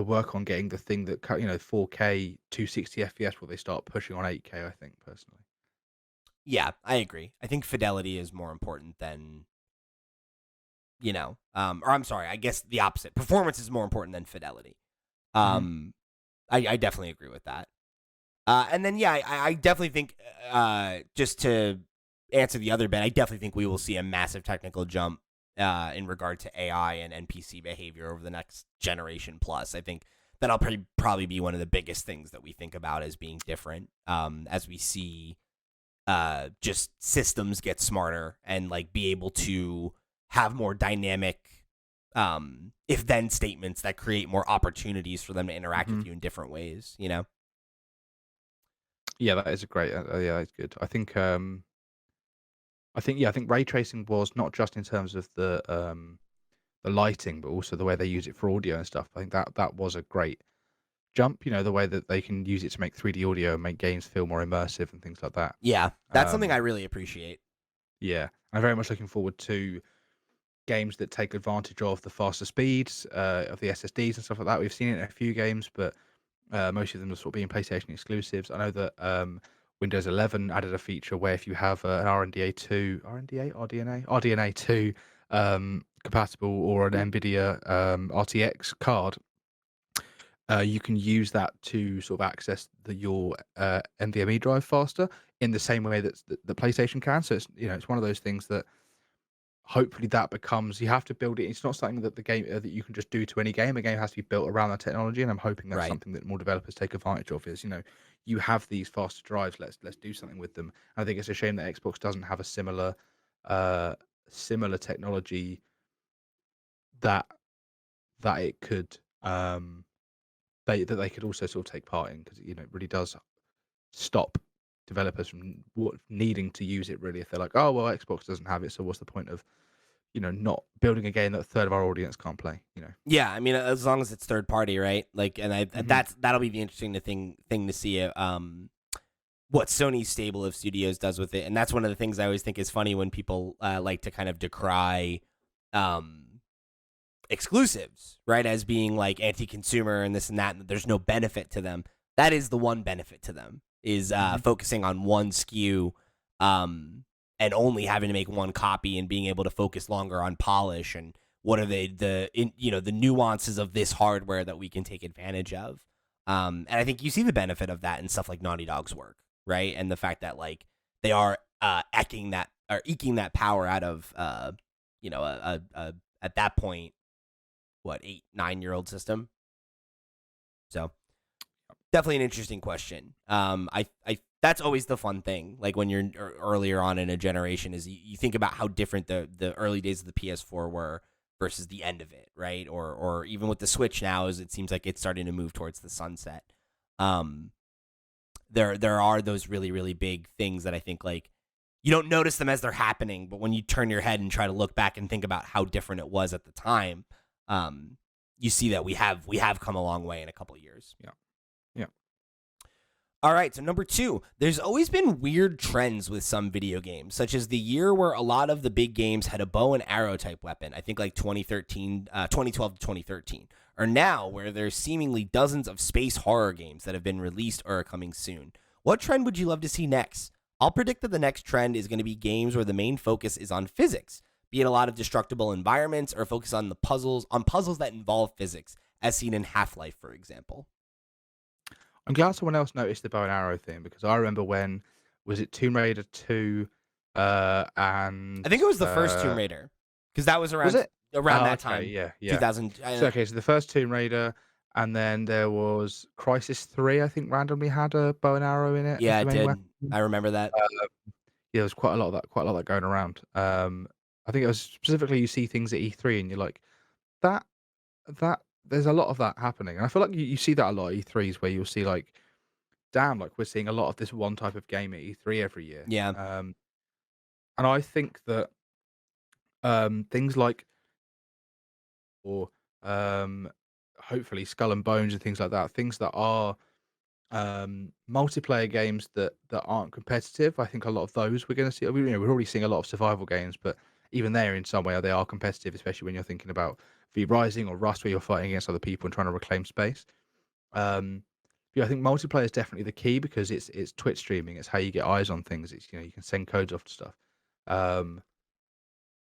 work on getting the thing that 4K 260 FPS before they start pushing on 8K. I think personally. Yeah, I agree. I think fidelity is more important than or I'm sorry, I guess the opposite. Performance is more important than fidelity. I definitely agree with that. And then I definitely think just to answer the other bit, I definitely think we will see a massive technical jump in regard to AI and NPC behavior over the next generation plus. I think that'll probably be one of the biggest things that we think about as being different as we see just systems get smarter and like be able to have more dynamic if-then statements that create more opportunities for them to interact with you in different ways, Yeah, that is a great. Yeah, it's good. I think ray tracing was not just in terms of the lighting, but also the way they use it for audio and stuff. I think that was a great jump. The way that they can use it to make 3D audio and make games feel more immersive and things like that. Yeah, that's something I really appreciate. Yeah, I'm very much looking forward to games that take advantage of the faster speeds of the SSDs and stuff like that. We've seen it in a few games, but most of them are sort of being PlayStation exclusives. I know that Windows 11 added a feature where if you have an RDNA 2 compatible or an NVIDIA RTX card, you can use that to sort of access your NVMe drive faster in the same way that the PlayStation can. So it's it's one of those things that hopefully that becomes, you have to build it. It's not something that the game that you can just do to any game. A game has to be built around that technology, and I'm hoping that's something that more developers take advantage of. Is you have these faster drives. Let's do something with them. And I think it's a shame that Xbox doesn't have a similar technology that it could that they could also sort of take part in, because it really does stop developers from needing to use it really if they're like, oh well, Xbox doesn't have it, so what's the point of not building a game that a third of our audience can't play. Yeah, I mean, as long as it's third party, right? Like, and that'll be the interesting thing to see what Sony's stable of studios does with it. And that's one of the things I always think is funny when people like to kind of decry exclusives, right, as being like anti-consumer and this and that, and there's no benefit to them. That is the one benefit to them, is focusing on one SKU and only having to make one copy and being able to focus longer on polish and what are the nuances of this hardware that we can take advantage of. And I think you see the benefit of that in stuff like Naughty Dog's work, right? And the fact that like they are eking that power out of at that point, what, 8-9-year-old system. So definitely an interesting question. I that's always the fun thing. Like when you're earlier on in a generation, is you think about how different the early days of the PS4 were versus the end of it, right? Or even with the Switch now, as it seems like it's starting to move towards the sunset. There are those really, really big things that I think like you don't notice them as they're happening, but when you turn your head and try to look back and think about how different it was at the time, you see that we have come a long way in a couple of years. Yeah. All right, so number 2, there's always been weird trends with some video games, such as the year where a lot of the big games had a bow and arrow type weapon, I think like 2012 to 2013, or now where there's seemingly dozens of space horror games that have been released or are coming soon. What trend would you love to see next? I'll predict that the next trend is going to be games where the main focus is on physics, be it a lot of destructible environments or focus on puzzles that involve physics, as seen in Half-Life, for example. I'm glad someone else noticed the bow and arrow thing, because I remember when, was it Tomb Raider 2 and... I think it was the first Tomb Raider, because that was around that time. Yeah. 2000. So the first Tomb Raider, and then there was Crisis 3, I think randomly had a bow and arrow in it. Yeah, it did. I remember that. There was quite a lot of that going around. I think it was specifically you see things at E3 and you're like, that there's a lot of that happening. And I feel like you see that a lot at E3s, where you'll see like, damn, like we're seeing a lot of this one type of game at E3 every year. Yeah. And I think that things like, or hopefully Skull and Bones and things like that, things that are multiplayer games that aren't competitive, I think a lot of those we're going to see. We're already seeing a lot of survival games, but even there, in some way, they are competitive, especially when you're thinking about V Rising or Rust, where you're fighting against other people and trying to reclaim space. Yeah, I think multiplayer is definitely the key, because it's Twitch streaming. It's how you get eyes on things. It's, you can send codes off to stuff. But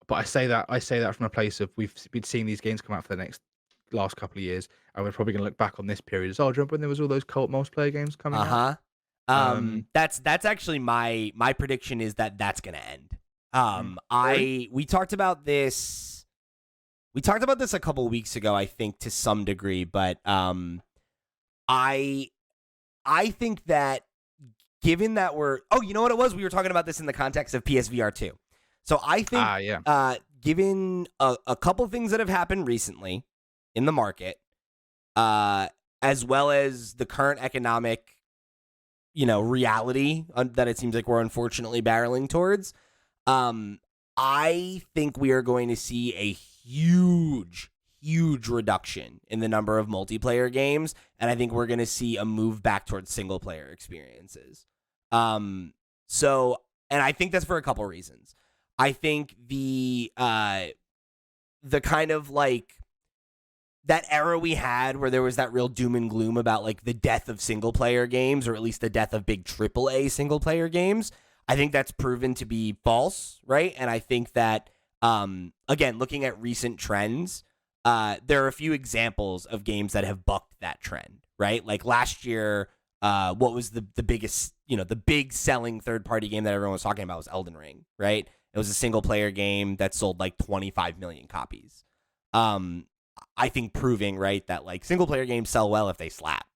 I say that from a place of, we've been seeing these games come out for the last couple of years, and we're probably going to look back on this period as, oh, do you remember when there was all those co-op multiplayer games coming out? That's actually my prediction, is that's going to end. We talked about this a couple of weeks ago, I think, to some degree, but I think that given that you know what it was? We were talking about this in the context of PSVR 2. So I think given a couple things that have happened recently in the market, as well as the current economic, reality that it seems like we're unfortunately barreling towards, I think we are going to see a huge reduction in the number of multiplayer games, and I think we're going to see a move back towards single player experiences. And I think that's for a couple reasons. I think the kind of like that era we had where there was that real doom and gloom about like the death of single player games, or at least the death of big AAA single player games, I think that's proven to be false, right? And I think that, again, looking at recent trends, there are a few examples of games that have bucked that trend, right? Like last year, what was the biggest, the big selling third-party game that everyone was talking about was Elden Ring, right? It was a single-player game that sold like 25 million copies. I think proving, right, that like single-player games sell well if they slap,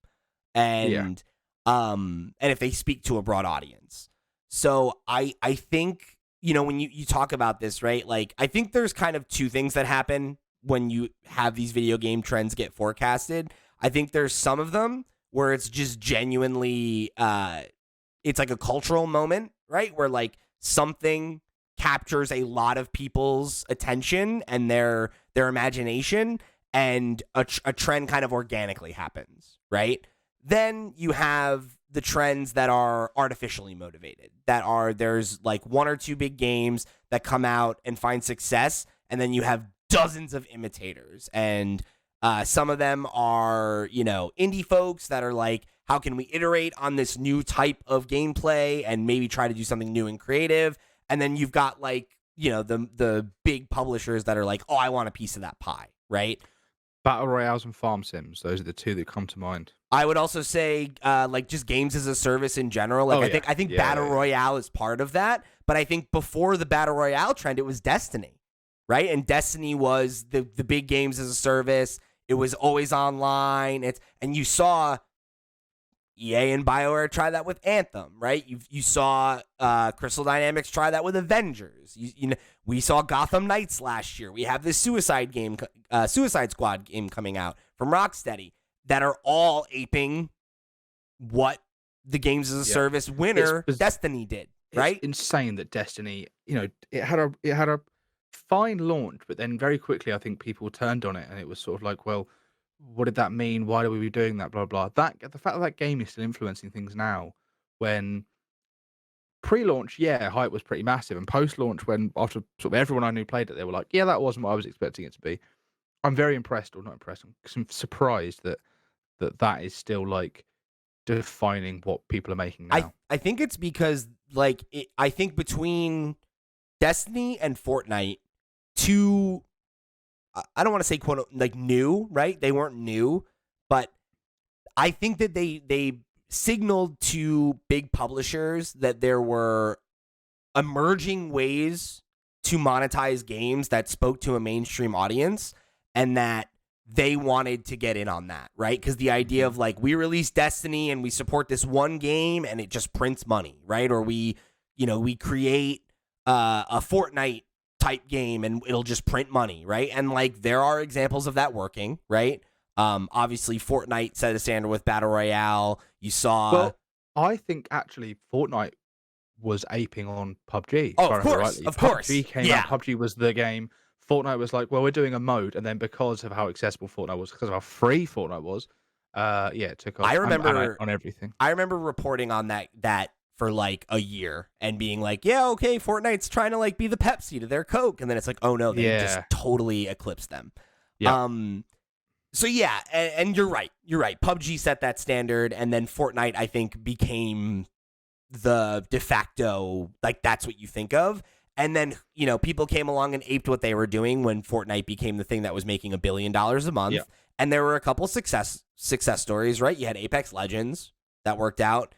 and if they speak to a broad audience. So I think, when you talk about this, right, like I think there's kind of two things that happen when you have these video game trends get forecasted. I think there's some of them where it's just genuinely, it's like a cultural moment, right? Where like something captures a lot of people's attention and their imagination, and a trend kind of organically happens, right? Then you have the trends that are artificially motivated, there's like one or two big games that come out and find success, and then you have dozens of imitators, and some of them are, indie folks that are like, how can we iterate on this new type of gameplay and maybe try to do something new and creative? And then you've got like, the big publishers that are like, oh, I want a piece of that pie, right? Battle royales and farm sims. Those are the two that come to mind. I would also say, like, just games as a service in general. Like, I think Battle Royale is part of that. But I think before the Battle Royale trend, it was Destiny, right? And Destiny was the big games as a service. It was always online. And you saw EA and BioWare try that with Anthem, right? You saw Crystal Dynamics try that with Avengers. We saw Gotham Knights last year. We have this Suicide Squad game coming out from Rocksteady that are all aping what the games as a service winner Destiny did, right? It's insane that Destiny, it had a fine launch, but then very quickly I think people turned on it, and it was sort of like, well, what did that mean? Why do we be doing that? Blah blah. The fact that game is still influencing things now, when pre-launch, hype was pretty massive, and post-launch, when after sort of everyone I knew played it, they were like, yeah, that wasn't what I was expecting it to be. I'm very impressed, or not impressed. I'm surprised that is still like defining what people are making now. I think it's because I think between Destiny and Fortnite, two, I don't want to say quote like new, right? They weren't new, but I think that they signaled to big publishers that there were emerging ways to monetize games that spoke to a mainstream audience, and that they wanted to get in on that, right? Because the idea of like, we release Destiny and we support this one game and it just prints money, right? Or we create a Fortnite type game and it'll just print money, right? And like, there are examples of that working, right? Obviously Fortnite set a standard with Battle Royale. You saw... Well, I think actually Fortnite was aping on PUBG. Oh, of course. PUBG came out, PUBG was the game. Fortnite was like, well, we're doing a mode, and then because of how accessible Fortnite was, because of how free Fortnite was, it took off. I remember on everything. I remember reporting on that for like a year and being like, yeah, okay, Fortnite's trying to like be the Pepsi to their Coke, and then it's like, oh no, they just totally eclipsed them. Yeah. So yeah, and you're right. PUBG set that standard, and then Fortnite, I think, became the de facto, like, that's what you think of. And then, people came along and aped what they were doing when Fortnite became the thing that was making $1 billion a month. Yeah. And there were a couple success stories, right? You had Apex Legends that worked out.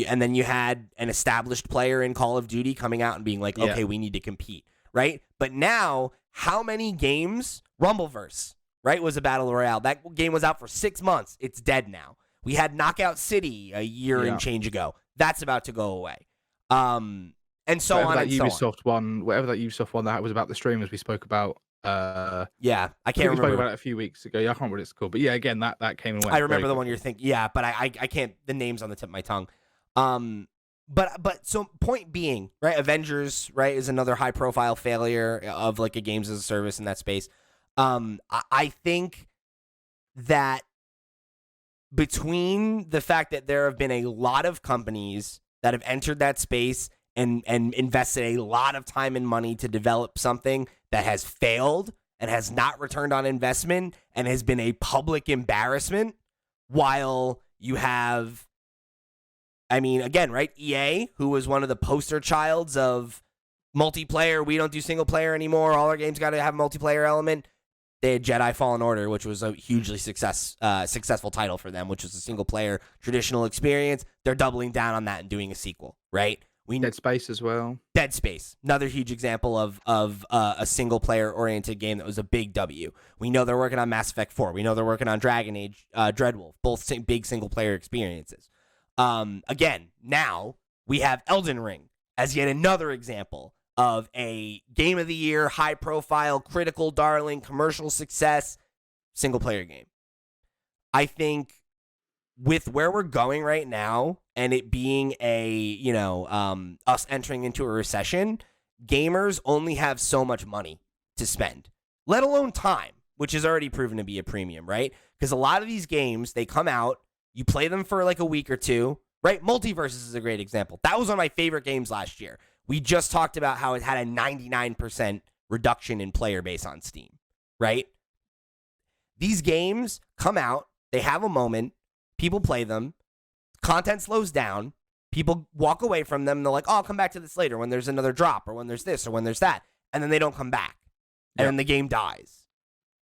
And then you had an established player in Call of Duty coming out and being like, okay, we need to compete, right? But now, how many games? Rumbleverse, right, was a Battle Royale. That game was out for 6 months. It's dead now. We had Knockout City a year and change ago. That's about to go away. And so whatever on that and Ubisoft so on. Whatever that Ubisoft one that was about the streamers we spoke about. I can't remember. We spoke about it a few weeks ago. Yeah, I can't remember what it's called. But yeah, again, that came and went. I remember the one you're thinking. Yeah, but I can't. The name's on the tip of my tongue. But so point being, right? Avengers, right, is another high profile failure of like a games as a service in that space. I think that between the fact that there have been a lot of companies that have entered that space and invested a lot of time and money to develop something that has failed and has not returned on investment and has been a public embarrassment, while you have, I mean, again, right, EA, who was one of the poster childs of multiplayer. We don't do single player anymore. All our games got to have a multiplayer element. They had Jedi Fallen Order, which was a hugely successful title for them, which was a single player traditional experience. They're doubling down on that and doing a sequel, right? Dead Space as well. Dead Space, another huge example of a single player oriented game that was a big W. We know they're working on Mass Effect 4. We know they're working on Dragon Age, Dreadwolf, both big single player experiences. Again, now we have Elden Ring as yet another example of a game of the year, high profile, critical darling, commercial success, single player game. I think with where we're going right now, and it being us entering into a recession, gamers only have so much money to spend, let alone time, which is already proven to be a premium, right? Because a lot of these games, they come out, you play them for like a week or two, right? Multiverses is a great example. That was one of my favorite games last year. We just talked about how it had a 99% reduction in player base on Steam, right? These games come out, they have a moment, people play them, content slows down, people walk away from them, and they're like, oh, I'll come back to this later when there's another drop or when there's this or when there's that, and then they don't come back, and then the game dies.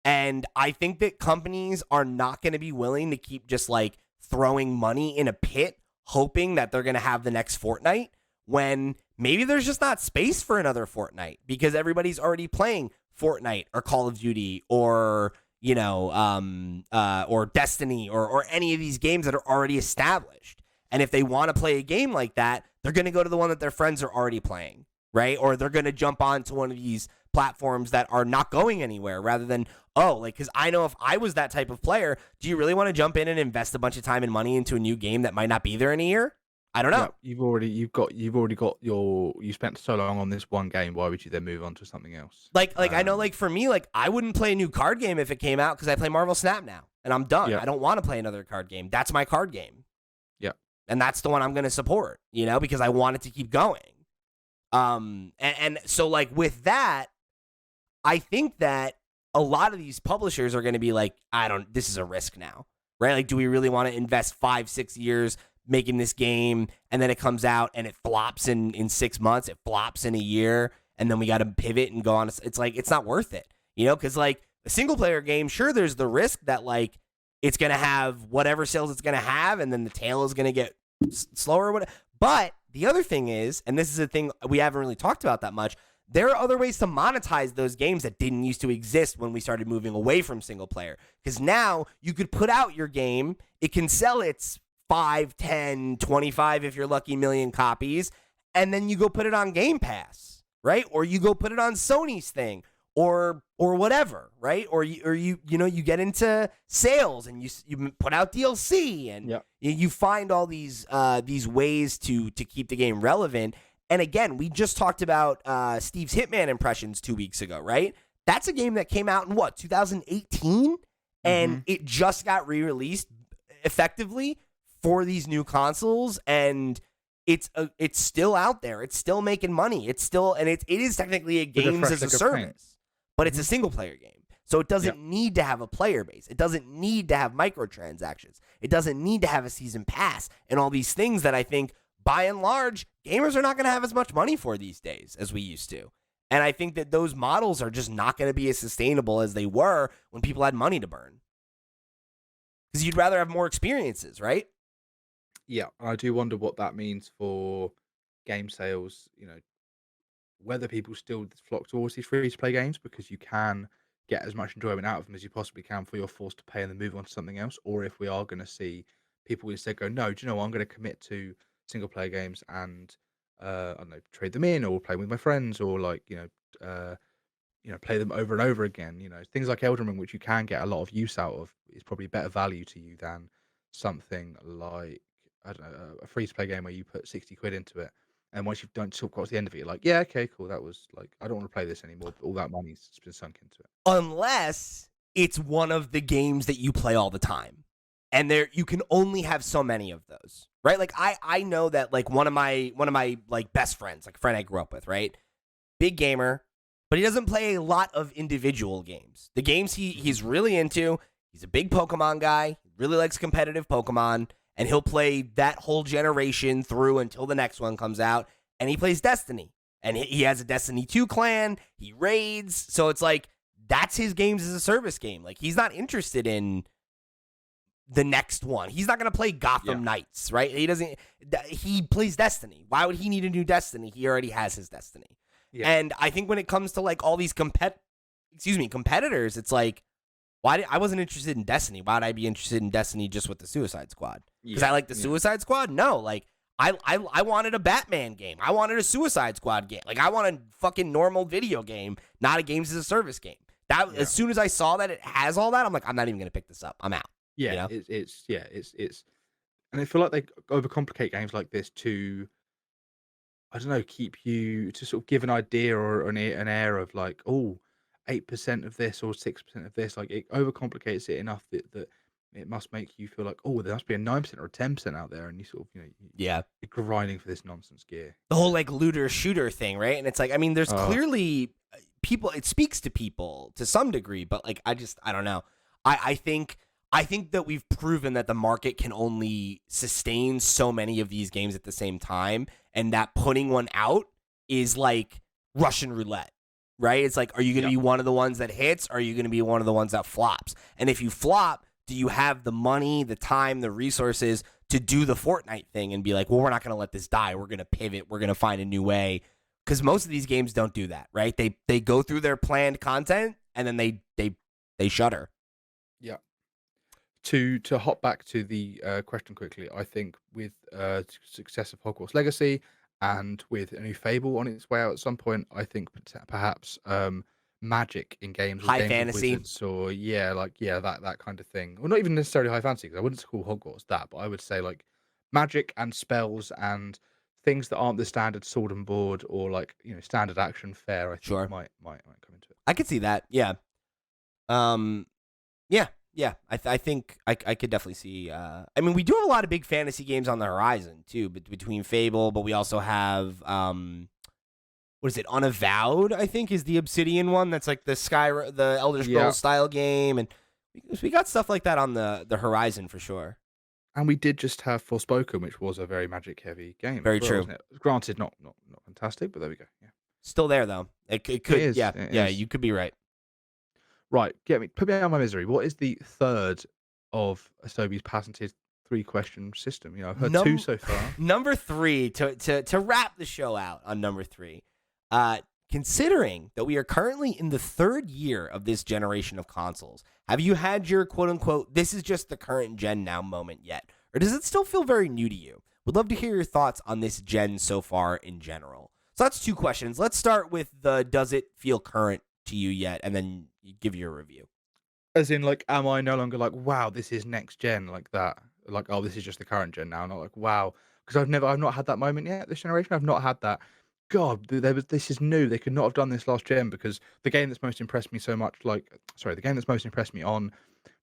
And I think that companies are not going to be willing to keep just like throwing money in a pit, hoping that they're going to have the next Fortnite when maybe there's just not space for another Fortnite because everybody's already playing Fortnite or Call of Duty or, or Destiny or any of these games that are already established. And if they want to play a game like that, they're going to go to the one that their friends are already playing, right? Or they're going to jump onto one of these platforms that are not going anywhere rather than, because I know if I was that type of player, do you really want to jump in and invest a bunch of time and money into a new game that might not be there in a year? I don't know. Yeah, you spent so long on this one game. Why would you then move on to something else? I know, for me, I wouldn't play a new card game if it came out because I play Marvel Snap now and I'm done. Yeah. I don't want to play another card game. That's my card game. Yeah. And that's the one I'm going to support, because I want it to keep going. And so with that, I think that a lot of these publishers are going to be like, this is a risk now, right? Like, do we really want to invest 5-6 years making this game and then it comes out and it flops in 6 months, it flops in a year, and then we got to pivot and go on. It's it's not worth it, because a single player game, sure, there's the risk that it's going to have whatever sales it's going to have and then the tail is going to get slower or whatever. But the other thing is, and this is a thing we haven't really talked about that much, there are other ways to monetize those games that didn't used to exist when we started moving away from single player. Because now you could put out your game, it can sell its 5, 10, 25, if you're lucky, million copies, and then you go put it on Game Pass, right? Or you go put it on Sony's thing, or whatever, right? Or you get into sales and you put out DLC and you find all these ways to keep the game relevant. And again, we just talked about Steve's Hitman impressions 2 weeks ago, right? That's a game that came out in 2018, and it just got re-released effectively for these new consoles, and it's still out there. It's still making money. It's still, and it is technically a games as a service, but it's a single player game. So it doesn't need to have a player base. It doesn't need to have microtransactions. It doesn't need to have a season pass and all these things that I think, by and large, gamers are not going to have as much money for these days as we used to. And I think that those models are just not going to be as sustainable as they were when people had money to burn. Because you'd rather have more experiences, right? Yeah, I do wonder what that means for game sales, whether people still flock towards these free-to-play games because you can get as much enjoyment out of them as you possibly can before you're forced to pay and then move on to something else, or if we are going to see people instead go, no, do you know what, I'm going to commit to single player games and I don't know, trade them in or play with my friends or play them over and over again. Things like Elden Ring, which you can get a lot of use out of, is probably better value to you than something like, I don't know, a free to play game where you put 60 quid into it. And once you've done talk what's the end of it, you're like, yeah, okay, cool. That was I don't want to play this anymore. But all that money's been sunk into it. Unless it's one of the games that you play all the time. And you can only have so many of those, right? I know that one of my best friends, a friend I grew up with, right? Big gamer, but he doesn't play a lot of individual games. The games he's really into, he's a big Pokemon guy, he really likes competitive Pokemon, and he'll play that whole generation through until the next one comes out, and he plays Destiny. And he has a Destiny 2 clan, he raids, so it's that's his games as a service game. He's not interested in the next one. He's not going to play Gotham Knights, right? He plays Destiny. Why would he need a new Destiny? He already has his Destiny. Yeah. And I think when it comes to all these competitors, it's I wasn't interested in Destiny. Why would I be interested in Destiny just with the Suicide Squad? Because I like the Suicide Squad? No, I wanted a Batman game. I wanted a Suicide Squad game. I want a fucking normal video game, not a games as a service game. As soon as I saw that it has all that, I'm I'm not even going to pick this up. I'm out. Yeah, it's and I feel like they overcomplicate games like this to, I don't know, keep you to sort of give an idea or an air of 8% of this or 6% of this. It overcomplicates it enough that it must make you feel there must be a 9% or a 10% out there, and you sort of you're grinding for this nonsense gear. The whole looter shooter thing, right? And it's there's clearly people. It speaks to people to some degree, but I don't know. I think that we've proven that the market can only sustain so many of these games at the same time, and that putting one out is like Russian roulette. right? It's like, are you going to be one of the ones that hits? Or are you going to be one of the ones that flops? And if you flop, do you have the money, the time, the resources to do the Fortnite thing and be like, well, we're not going to let this die. We're going to pivot. We're going to find a new way. Because most of these games don't do that, right? They go through their planned content and then they shutter. Yeah. To hop back to the question quickly, I think with success of Hogwarts Legacy and with a new Fable on its way out at some point, I think perhaps magic in games or High games fantasy. with wizards or that kind of thing. Well, not even necessarily high fantasy, because I wouldn't call Hogwarts that, but I would say like magic and spells and things that aren't the standard sword and board or like standard action fare. I think might come into it. I could see that. Yeah. Yeah. I think I could definitely see. I mean, we do have a lot of big fantasy games on the horizon too, between Fable, but we also have what is it? Unavowed, I think, is the Obsidian one. That's like the Elder Scrolls style game, and we got stuff like that on the horizon for sure. And we did just have Forspoken, which was a very magic heavy game. Very true. Granted, not fantastic, but there we go. Yeah. Still there though. It could. It is. You could be right. Right, put me out of my misery. What is the third of Asobi's patented 3-question system? I've heard 2 so far. Number 3, to wrap the show out on number 3. Considering that we are currently in the 3rd year of this generation of consoles, have you had your quote unquote "this is just the current gen now" moment yet, or does it still feel very new to you? Would love to hear your thoughts on this gen so far in general. So that's 2 questions. Let's start with the "does it feel current to you yet," and then you give your review. As in, like, am I no longer like, wow, this is next gen, like that? Like, oh, this is just the current gen now. Not like, wow, because I've not had that moment yet. This generation, I've not had that. God, this is new. They could not have done this last gen, because the game that's most impressed me so much, the game that's most impressed me on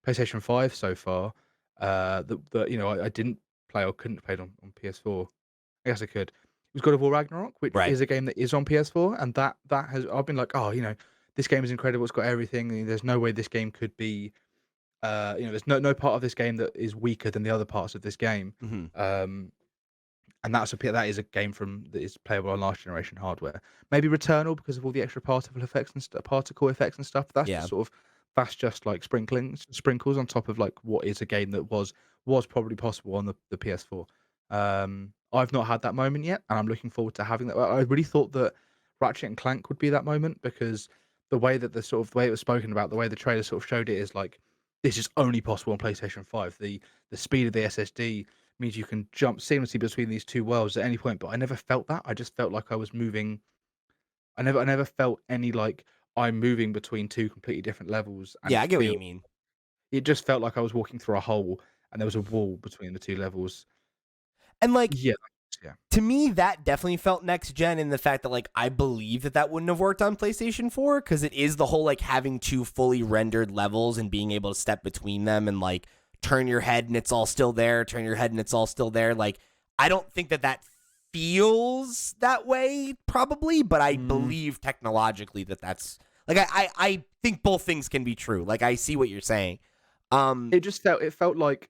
PlayStation 5 so far, I didn't play or couldn't play it on PS4. I guess I could. It was God of War Ragnarok, which is a game that is on PS4, and that has I've been like, oh, this game is incredible. It's got everything. There's no way this game could be, there's no part of this game that is weaker than the other parts of this game. Mm-hmm. And that is a game that is playable on last generation hardware. Maybe Returnal, because of all the extra particle effects and particle effects and stuff. That's just like sprinkles on top of like what is a game that was probably possible on the PS4. I've not had that moment yet, and I'm looking forward to having that. I really thought that Ratchet and Clank would be that moment, because the way that the way it was spoken about, the way the trailer sort of showed it, is like, this is only possible on PlayStation 5. The speed of the SSD means you can jump seamlessly between these 2 worlds at any point. But I never felt that. I just felt like I was moving. I never felt any like I'm moving between 2 completely different levels. And I get what you mean. It just felt like I was walking through a hole and there was a wall between the 2 levels. And like, to me, that definitely felt next gen in the fact that like I believe that wouldn't have worked on PlayStation 4, because it is the whole like having 2 fully rendered levels and being able to step between them and like turn your head and it's all still there, turn your head and it's all still there. Like, I don't think that feels that way probably, but I believe technologically that's like I think both things can be true. Like, I see what you're saying. It felt like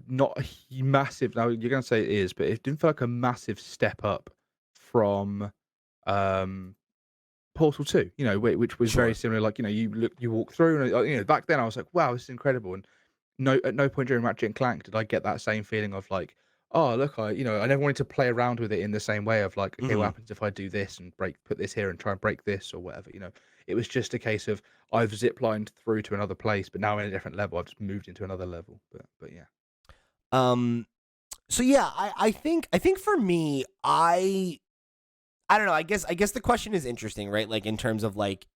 not a massive. Now you're going to say it is, but it didn't feel like a massive step up from Portal 2. Which was very similar. Like, you walk through, and back then I was like, wow, this is incredible. And at no point during Ratchet and Clank did I get that same feeling of like, oh look, I never wanted to play around with it in the same way of like, okay, what happens if I do this and put this here and try and break this or whatever. It was just a case of I've ziplined through to another place, but now in a different level. I've just moved into another level. But yeah. So yeah, I think for me, I don't know. I guess the question is interesting, right? Like, in terms of like,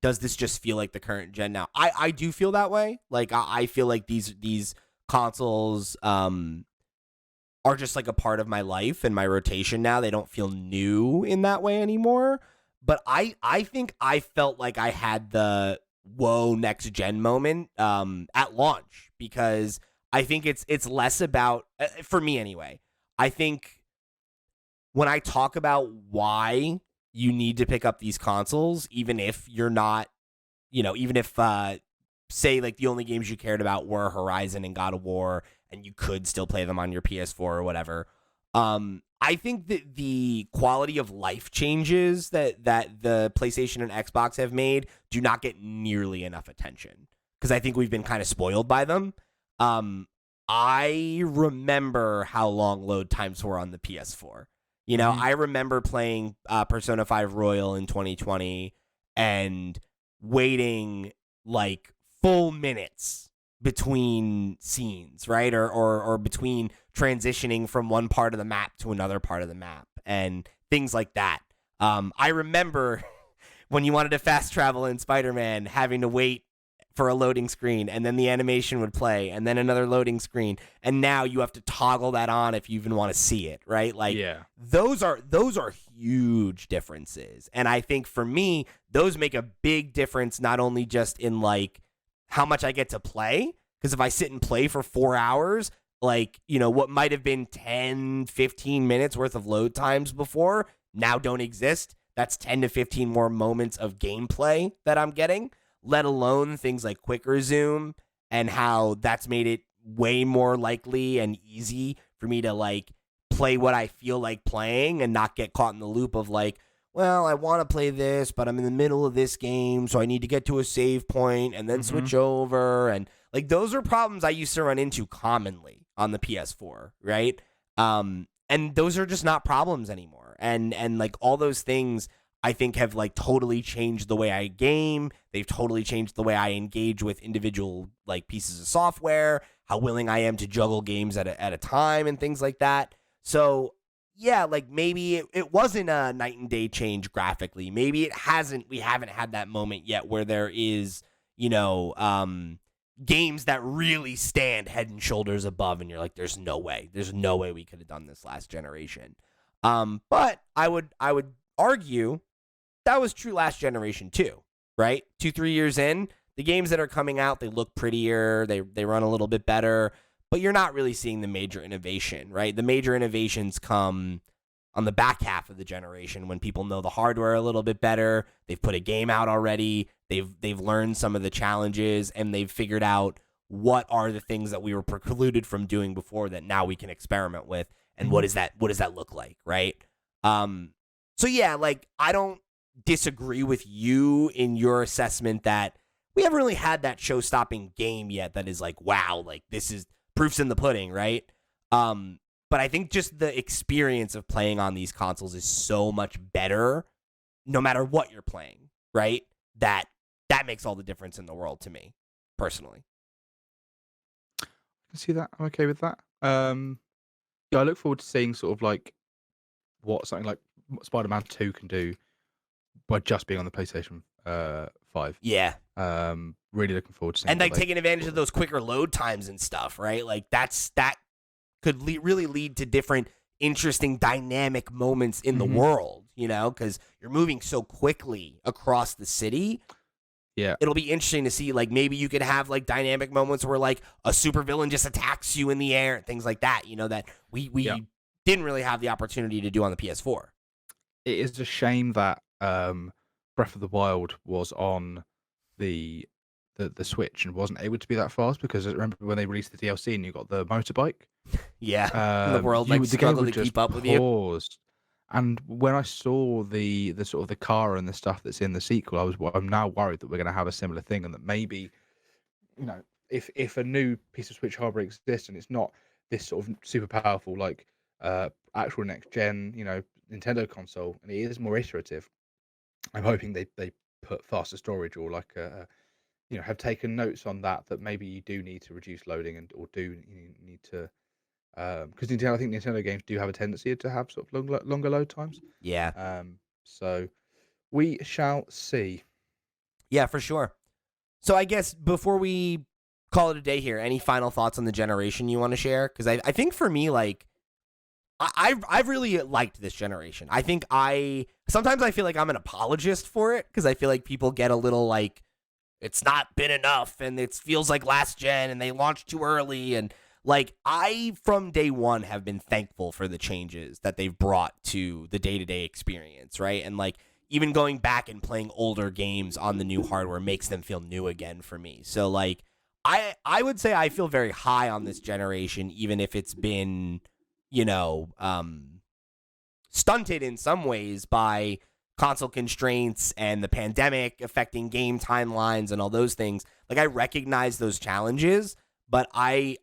does this just feel like the current gen now? I do feel that way. Like, I feel like these consoles are just like a part of my life and my rotation now. They don't feel new in that way anymore. But I think I felt like I had the whoa next gen moment at launch, because I think it's less about, for me anyway, I think when I talk about why you need to pick up these consoles, even if you're not, even if, say, like, the only games you cared about were Horizon and God of War, and you could still play them on your PS4 or whatever, I think that the quality of life changes that the PlayStation and Xbox have made do not get nearly enough attention because I think we've been kind of spoiled by them. I remember how long load times were on the PS4. You know, I remember playing Persona 5 Royal in 2020 and waiting like full minutes between scenes, right? Or between transitioning from one part of the map to another part of the map and things like that. I remember when you wanted to fast travel in Spider-Man, having to wait for a loading screen, and then the animation would play, and then another loading screen, and now you have to toggle that on if you even want to see it, right? Like, those are huge differences, and I think for me, those make a big difference not only just in like how much I get to play, because if I sit and play for 4 hours, like, you know, what might have been 10, 15 minutes worth of load times before now don't exist. That's 10 to 15 more moments of gameplay that I'm getting, let alone things like quick resume and how that's made it way more likely and easy for me to like play what I feel like playing and not get caught in the loop of like, well, I want to play this, but I'm in the middle of this game, so I need to get to a save point and then switch over. And like those are problems I used to run into commonly on the PS4, right? And those are just not problems anymore. And like all those things I think have like totally changed the way I game. They've totally changed the way I engage with individual like pieces of software, how willing I am to juggle games at a time and things like that. So yeah, like maybe it wasn't a night and day change graphically. Maybe we haven't had that moment yet where there is, you know, games that really stand head and shoulders above and you're like, there's no way we could have done this last generation. But I would argue that was true last generation too, right? 2-3 years in, the games that are coming out, they look prettier, they run a little bit better, but you're not really seeing the major innovation, right? The major innovations come on the back half of the generation when people know the hardware a little bit better, they've put a game out already, they've learned some of the challenges, and they've figured out what are the things that we were precluded from doing before that now we can experiment with, and what does that look like, right? So yeah, like I don't disagree with you in your assessment that we haven't really had that show-stopping game yet that is like, wow, like this is proof's in the pudding, right? But I think just the experience of playing on these consoles is so much better no matter what you're playing, right? That makes all the difference in the world to me, personally. I can see that. I'm okay with that. Yeah, I look forward to seeing sort of like what something like Spider-Man 2 can do by just being on the PlayStation 5. Yeah. Really looking forward to seeing. And like taking advantage of those quicker load times and stuff, right? Like that could really lead to different, interesting, dynamic moments in the world, you know, because you're moving so quickly across the city. Yeah. It'll be interesting to see, like, maybe you could have, like, dynamic moments where, like, a supervillain just attacks you in the air and things like that, you know, that we didn't really have the opportunity to do on the PS4. It is a shame that Breath of the Wild was on the Switch and wasn't able to be that fast, because I remember when they released the DLC and you got the motorbike. Yeah, the world like struggled to keep up with you. And when I saw the sort of the car and the stuff that's in the sequel, I'm now worried that we're going to have a similar thing, and that maybe, you know, if a new piece of Switch hardware exists and it's not this sort of super powerful like actual next gen, you know, Nintendo console, and it is more iterative, I'm hoping they put faster storage, or like you know, have taken notes on that maybe you do need to reduce loading or do you need to. Because I think Nintendo games do have a tendency to have sort of longer load times. Yeah. So we shall see. Yeah, for sure. So I guess before we call it a day here, any final thoughts on the generation you want to share? Because I think for me, like, I've really liked this generation. I think sometimes I feel like I'm an apologist for it, because I feel like people get a little like, it's not been enough and it feels like last gen and they launched too early, and like, I, from day one, have been thankful for the changes that they've brought to the day-to-day experience, right? And, like, even going back and playing older games on the new hardware makes them feel new again for me. So, like, I would say I feel very high on this generation, even if it's been stunted in some ways by console constraints and the pandemic affecting game timelines and all those things. Like, I recognize those challenges, but I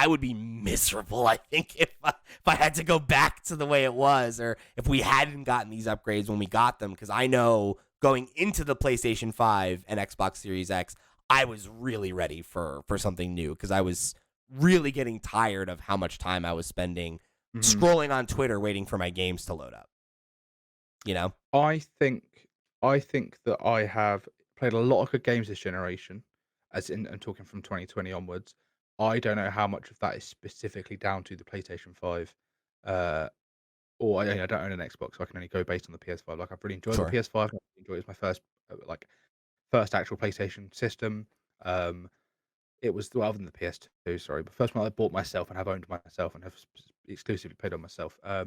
would be miserable, I think, if I had to go back to the way it was, or if we hadn't gotten these upgrades when we got them, because I know going into the PlayStation 5 and Xbox Series X, I was really ready for something new, because I was really getting tired of how much time I was spending scrolling on Twitter waiting for my games to load up. I think that I have played a lot of good games this generation, as in, I'm talking from 2020 onwards. I don't know how much of that is specifically down to the PlayStation 5, or I don't own an Xbox, so I can only go based on the PS5. Like, I've really enjoyed the PS5. I enjoyed it. It was my first actual PlayStation system. It was, well, other than the PS2, sorry, but first one I bought myself and have owned myself and have exclusively played on myself. I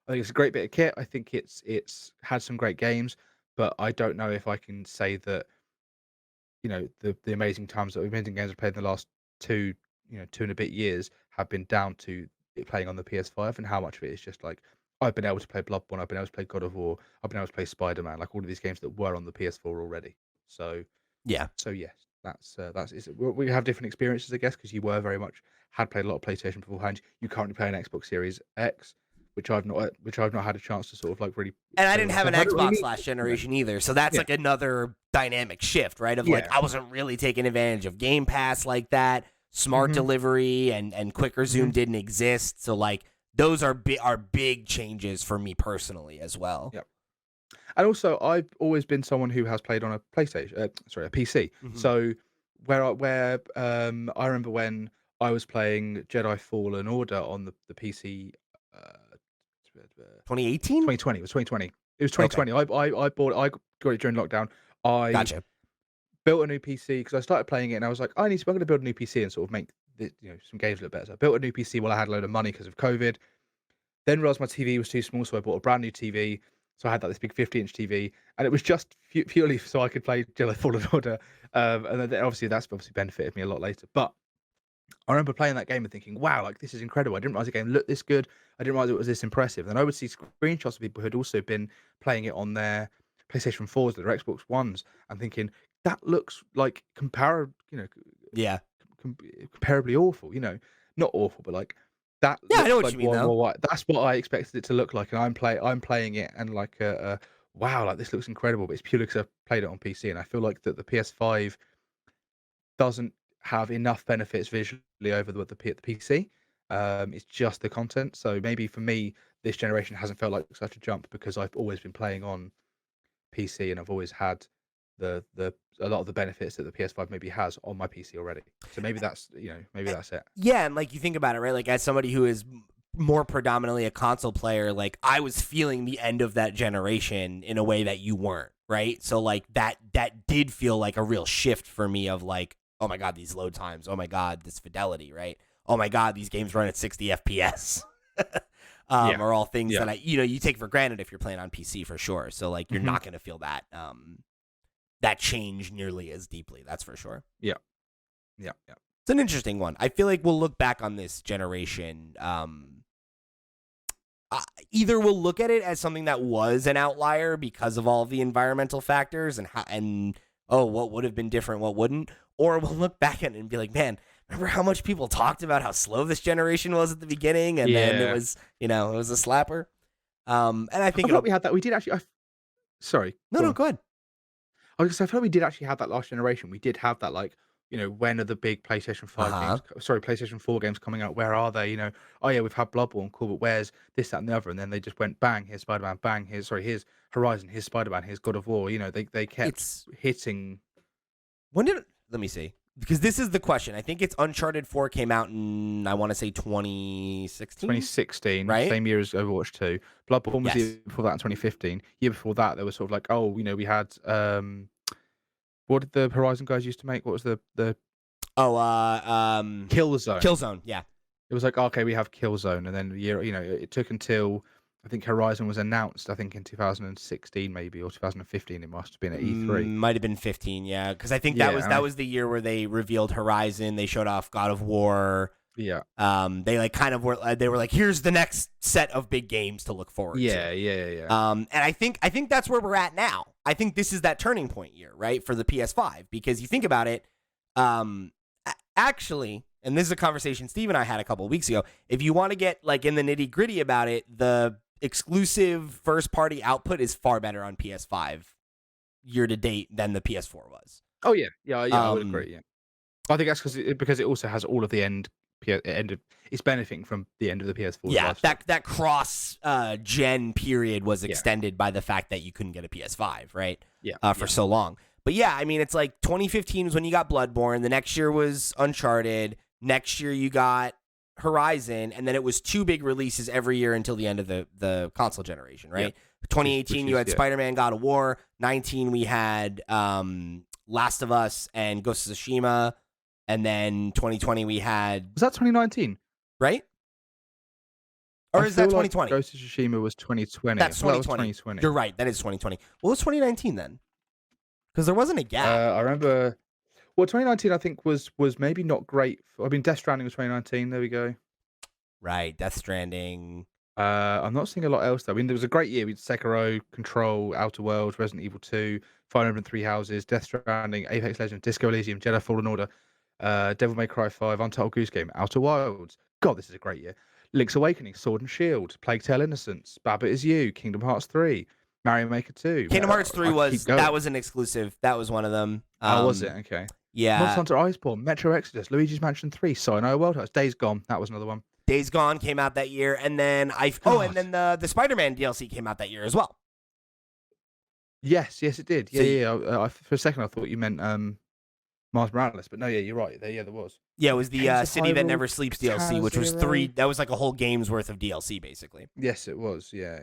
think it's a great bit of kit. I think it's had some great games, but I don't know if I can say that the amazing games I've played in the last two and a bit years have been down to it playing on the PS5, and how much of it is just like I've been able to play Bloodborne, I've been able to play God of War, I've been able to play Spider-Man, like all of these games that were on the PS4 already. So Yeah. So yes, that's we have different experiences, I guess, because you had played a lot of PlayStation beforehand. You currently play an Xbox Series X, which I've not had a chance to sort of like really. And I didn't have an Xbox really last generation either, so that's like another dynamic shift, right? Of like, I wasn't really taking advantage of Game Pass like that. Smart delivery and quicker zoom didn't exist, so like those are big changes for me personally as well. Yep. And also, I've always been someone who has played on a PlayStation, a PC. So where I remember when I was playing Jedi Fallen Order on the PC. 2018? 2020. It was 2020. It was 2020. Okay. I got it during lockdown. I Gotcha. built a new PC because I started playing it and I was like, I'm going to build a new PC and sort of make some games a little better. So I built a new PC while I had a load of money because of COVID. Then realized my TV was too small, so I bought a brand new TV. So I had this big 50-inch TV, and it was just purely so I could play Jedi Fallen Order. And then obviously that's benefited me a lot later. But I remember playing that game and thinking, wow, like this is incredible. I didn't realize the game looked this good. I didn't realize it was this impressive. And I would see screenshots of people who had also been playing it on their PlayStation 4s, their Xbox Ones, and thinking that looks like comparably awful. Not awful, but like that. Yeah, I know what like you mean. Though. That's what I expected it to look like, and I'm playing it and like wow, like this looks incredible. But it's purely because I've played it on PC, and I feel like that the PS5 doesn't have enough benefits visually over the PC. It's just the content. So maybe for me, this generation hasn't felt like such a jump because I've always been playing on PC and I've always had a lot of the benefits that the PS5 maybe has on my PC already. So maybe that's that's it. Yeah, and like you think about it, right? Like as somebody who is more predominantly a console player, like I was feeling the end of that generation in a way that you weren't, right? So like that did feel like a real shift for me of like, oh my God, these load times. Oh my God, this fidelity, right? Oh my God, these games run at 60 FPS. Are all things that you take for granted if you're playing on PC for sure. So like you're not going to feel that that change nearly as deeply. That's for sure. Yeah. It's an interesting one. I feel like we'll look back on this generation. Either we'll look at it as something that was an outlier because of all of the environmental factors and what would have been different, what wouldn't, or we'll look back at it and be like, man, remember how much people talked about how slow this generation was at the beginning, and then it was, it was a slapper. And I think we had that. We did actually. Sorry. No, go ahead. I was gonna say, I feel like we did actually have that last generation. We did have that, like, when are the big PlayStation 5 games? Sorry, PlayStation 4 games coming out? Where are they? Oh yeah, we've had Bloodborne, cool, but where's this, that, and the other? And then they just went bang, here's Spider-Man, bang, here's Horizon, here's Spider-Man, here's God of War. They kept hitting. Let me see. Because this is the question. I think it's Uncharted 4 came out in, I want to say 2016? 2016, right? Same year as Overwatch 2. Bloodborne was the year before that in 2015. Year before that, there was sort of like, we had, what did the Horizon guys used to make? What was the Killzone. Killzone, yeah. It was like, okay, we have Killzone. And then the year, it took until, I think Horizon was announced, I think in 2016 maybe, or 2015 it must have been at E3. Might have been 15, yeah. Because I think that was the year where they revealed Horizon. They showed off God of War. Yeah. They like kind of were they were like, here's the next set of big games to look forward to. Yeah. And I think that's where we're at now. I think this is that turning point year, right, for the PS5, because you think about it, actually, and this is a conversation Steve and I had a couple of weeks ago. If you want to get like in the nitty gritty about it, the exclusive first party output is far better on PS5 year to date than the PS4 was. Oh yeah, I would agree. Yeah, I think that's because it also has all of the end of it's benefiting from the end of the PS4. Yeah, that cross gen period was extended by the fact that you couldn't get a PS5, right? Yeah, for so long. But yeah, I mean, it's like 2015 was when you got Bloodborne. The next year was Uncharted. Next year you got Horizon, and then it was 2 big releases every year until the end of the console generation, right? Yeah. 2018 you had Spider-Man, God of War. 19 we had Last of Us and Ghost of Tsushima, and then 2020 we had. Was that 2019? Right? Or is that 2020? Like Ghost of Tsushima was 2020. That's 2020. That was 2020. You're right. That is 2020. What was 2019 then? Because there wasn't a gap. I remember. Well, 2019 I think was maybe not great. I mean, Death Stranding was 2019. There we go. Right, Death Stranding. I'm not seeing a lot else though. I mean, there was a great year. We had Sekiro, Control, Outer Worlds, Resident Evil 2, Fire Emblem Three Houses, Death Stranding, Apex Legends, Disco Elysium, Jedi Fallen Order, Devil May Cry 5, Untitled Goose Game, Outer Wilds. God, this is a great year. Link's Awakening, Sword and Shield, Plague Tale: Innocence, Babbitt Is You, Kingdom Hearts 3, Mario Maker 2. Kingdom Hearts 3 was an exclusive. That was one of them. Was it? Okay. Yeah. Monster Hunter Iceborne, Metro Exodus, Luigi's Mansion 3, Sayonara World Hearts, Days Gone. That was another one. Days Gone came out that year, and then the Spider-Man DLC came out that year as well. Yes, it did. Yeah. For a second, I thought you meant Miles Morales, but no, yeah, you're right. There was. Yeah, it was the City That Never Sleeps DLC, which was 3. That was like a whole game's worth of DLC, basically. Yes, it was. Yeah.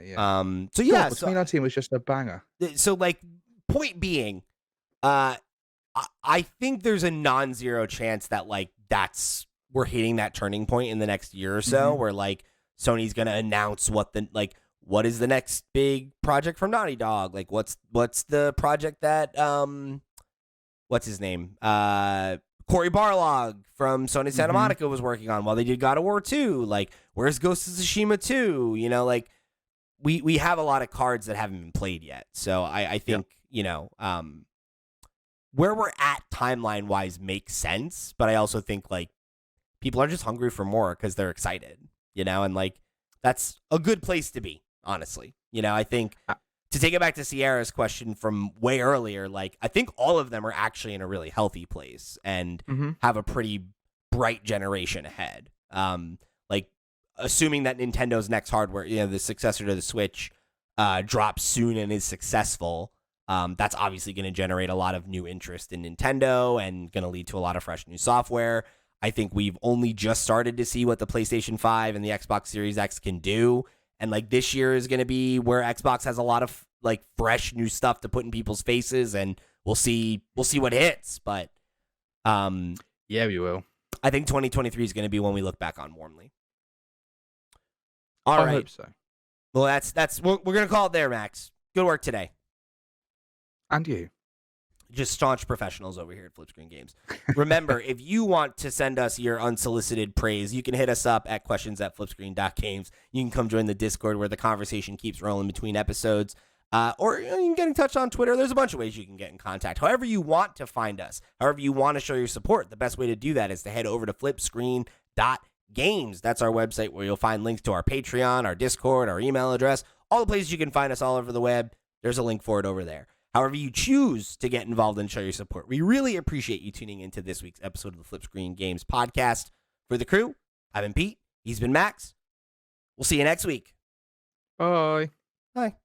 So yeah, 2019 was just a banger. So like, point being, I think there's a non-zero chance that like we're hitting that turning point in the next year or so, where like Sony's gonna announce what is the next big project from Naughty Dog? Like what's the project that what's his name? Cory Barlog from Sony Santa Monica was working on while they did God of War 2. Like, where's Ghost of Tsushima 2? You know, like we have a lot of cards that haven't been played yet. So I think, where we're at timeline wise makes sense, but I also think like people are just hungry for more because they're excited, and like that's a good place to be, honestly. I think to take it back to Sierra's question from way earlier, like I think all of them are actually in a really healthy place and have a pretty bright generation ahead. Like assuming that Nintendo's next hardware, the successor to the Switch, drops soon and is successful. That's obviously going to generate a lot of new interest in Nintendo and going to lead to a lot of fresh new software. I think we've only just started to see what the PlayStation 5 and the Xbox Series X can do. And like this year is going to be where Xbox has a lot of like fresh new stuff to put in people's faces, and we'll see what hits. But yeah, we will. I think 2023 is going to be one we look back on warmly. All right. I hope so. Well, that's we're going to call it there, Max. Good work today. And you. Just staunch professionals over here at FlipScreen Games. Remember, if you want to send us your unsolicited praise, you can hit us up at questions@flipscreen.games. You can come join the Discord where the conversation keeps rolling between episodes. Or you can get in touch on Twitter. There's a bunch of ways you can get in contact. However you want to find us, however you want to show your support, the best way to do that is to head over to flipscreen.games. That's our website where you'll find links to our Patreon, our Discord, our email address, all the places you can find us all over the web. There's a link for it over there. However you choose to get involved and show your support, we really appreciate you tuning into this week's episode of the FlipScreen Games podcast. For the crew, I've been Pete. He's been Max. We'll see you next week. Bye. Bye.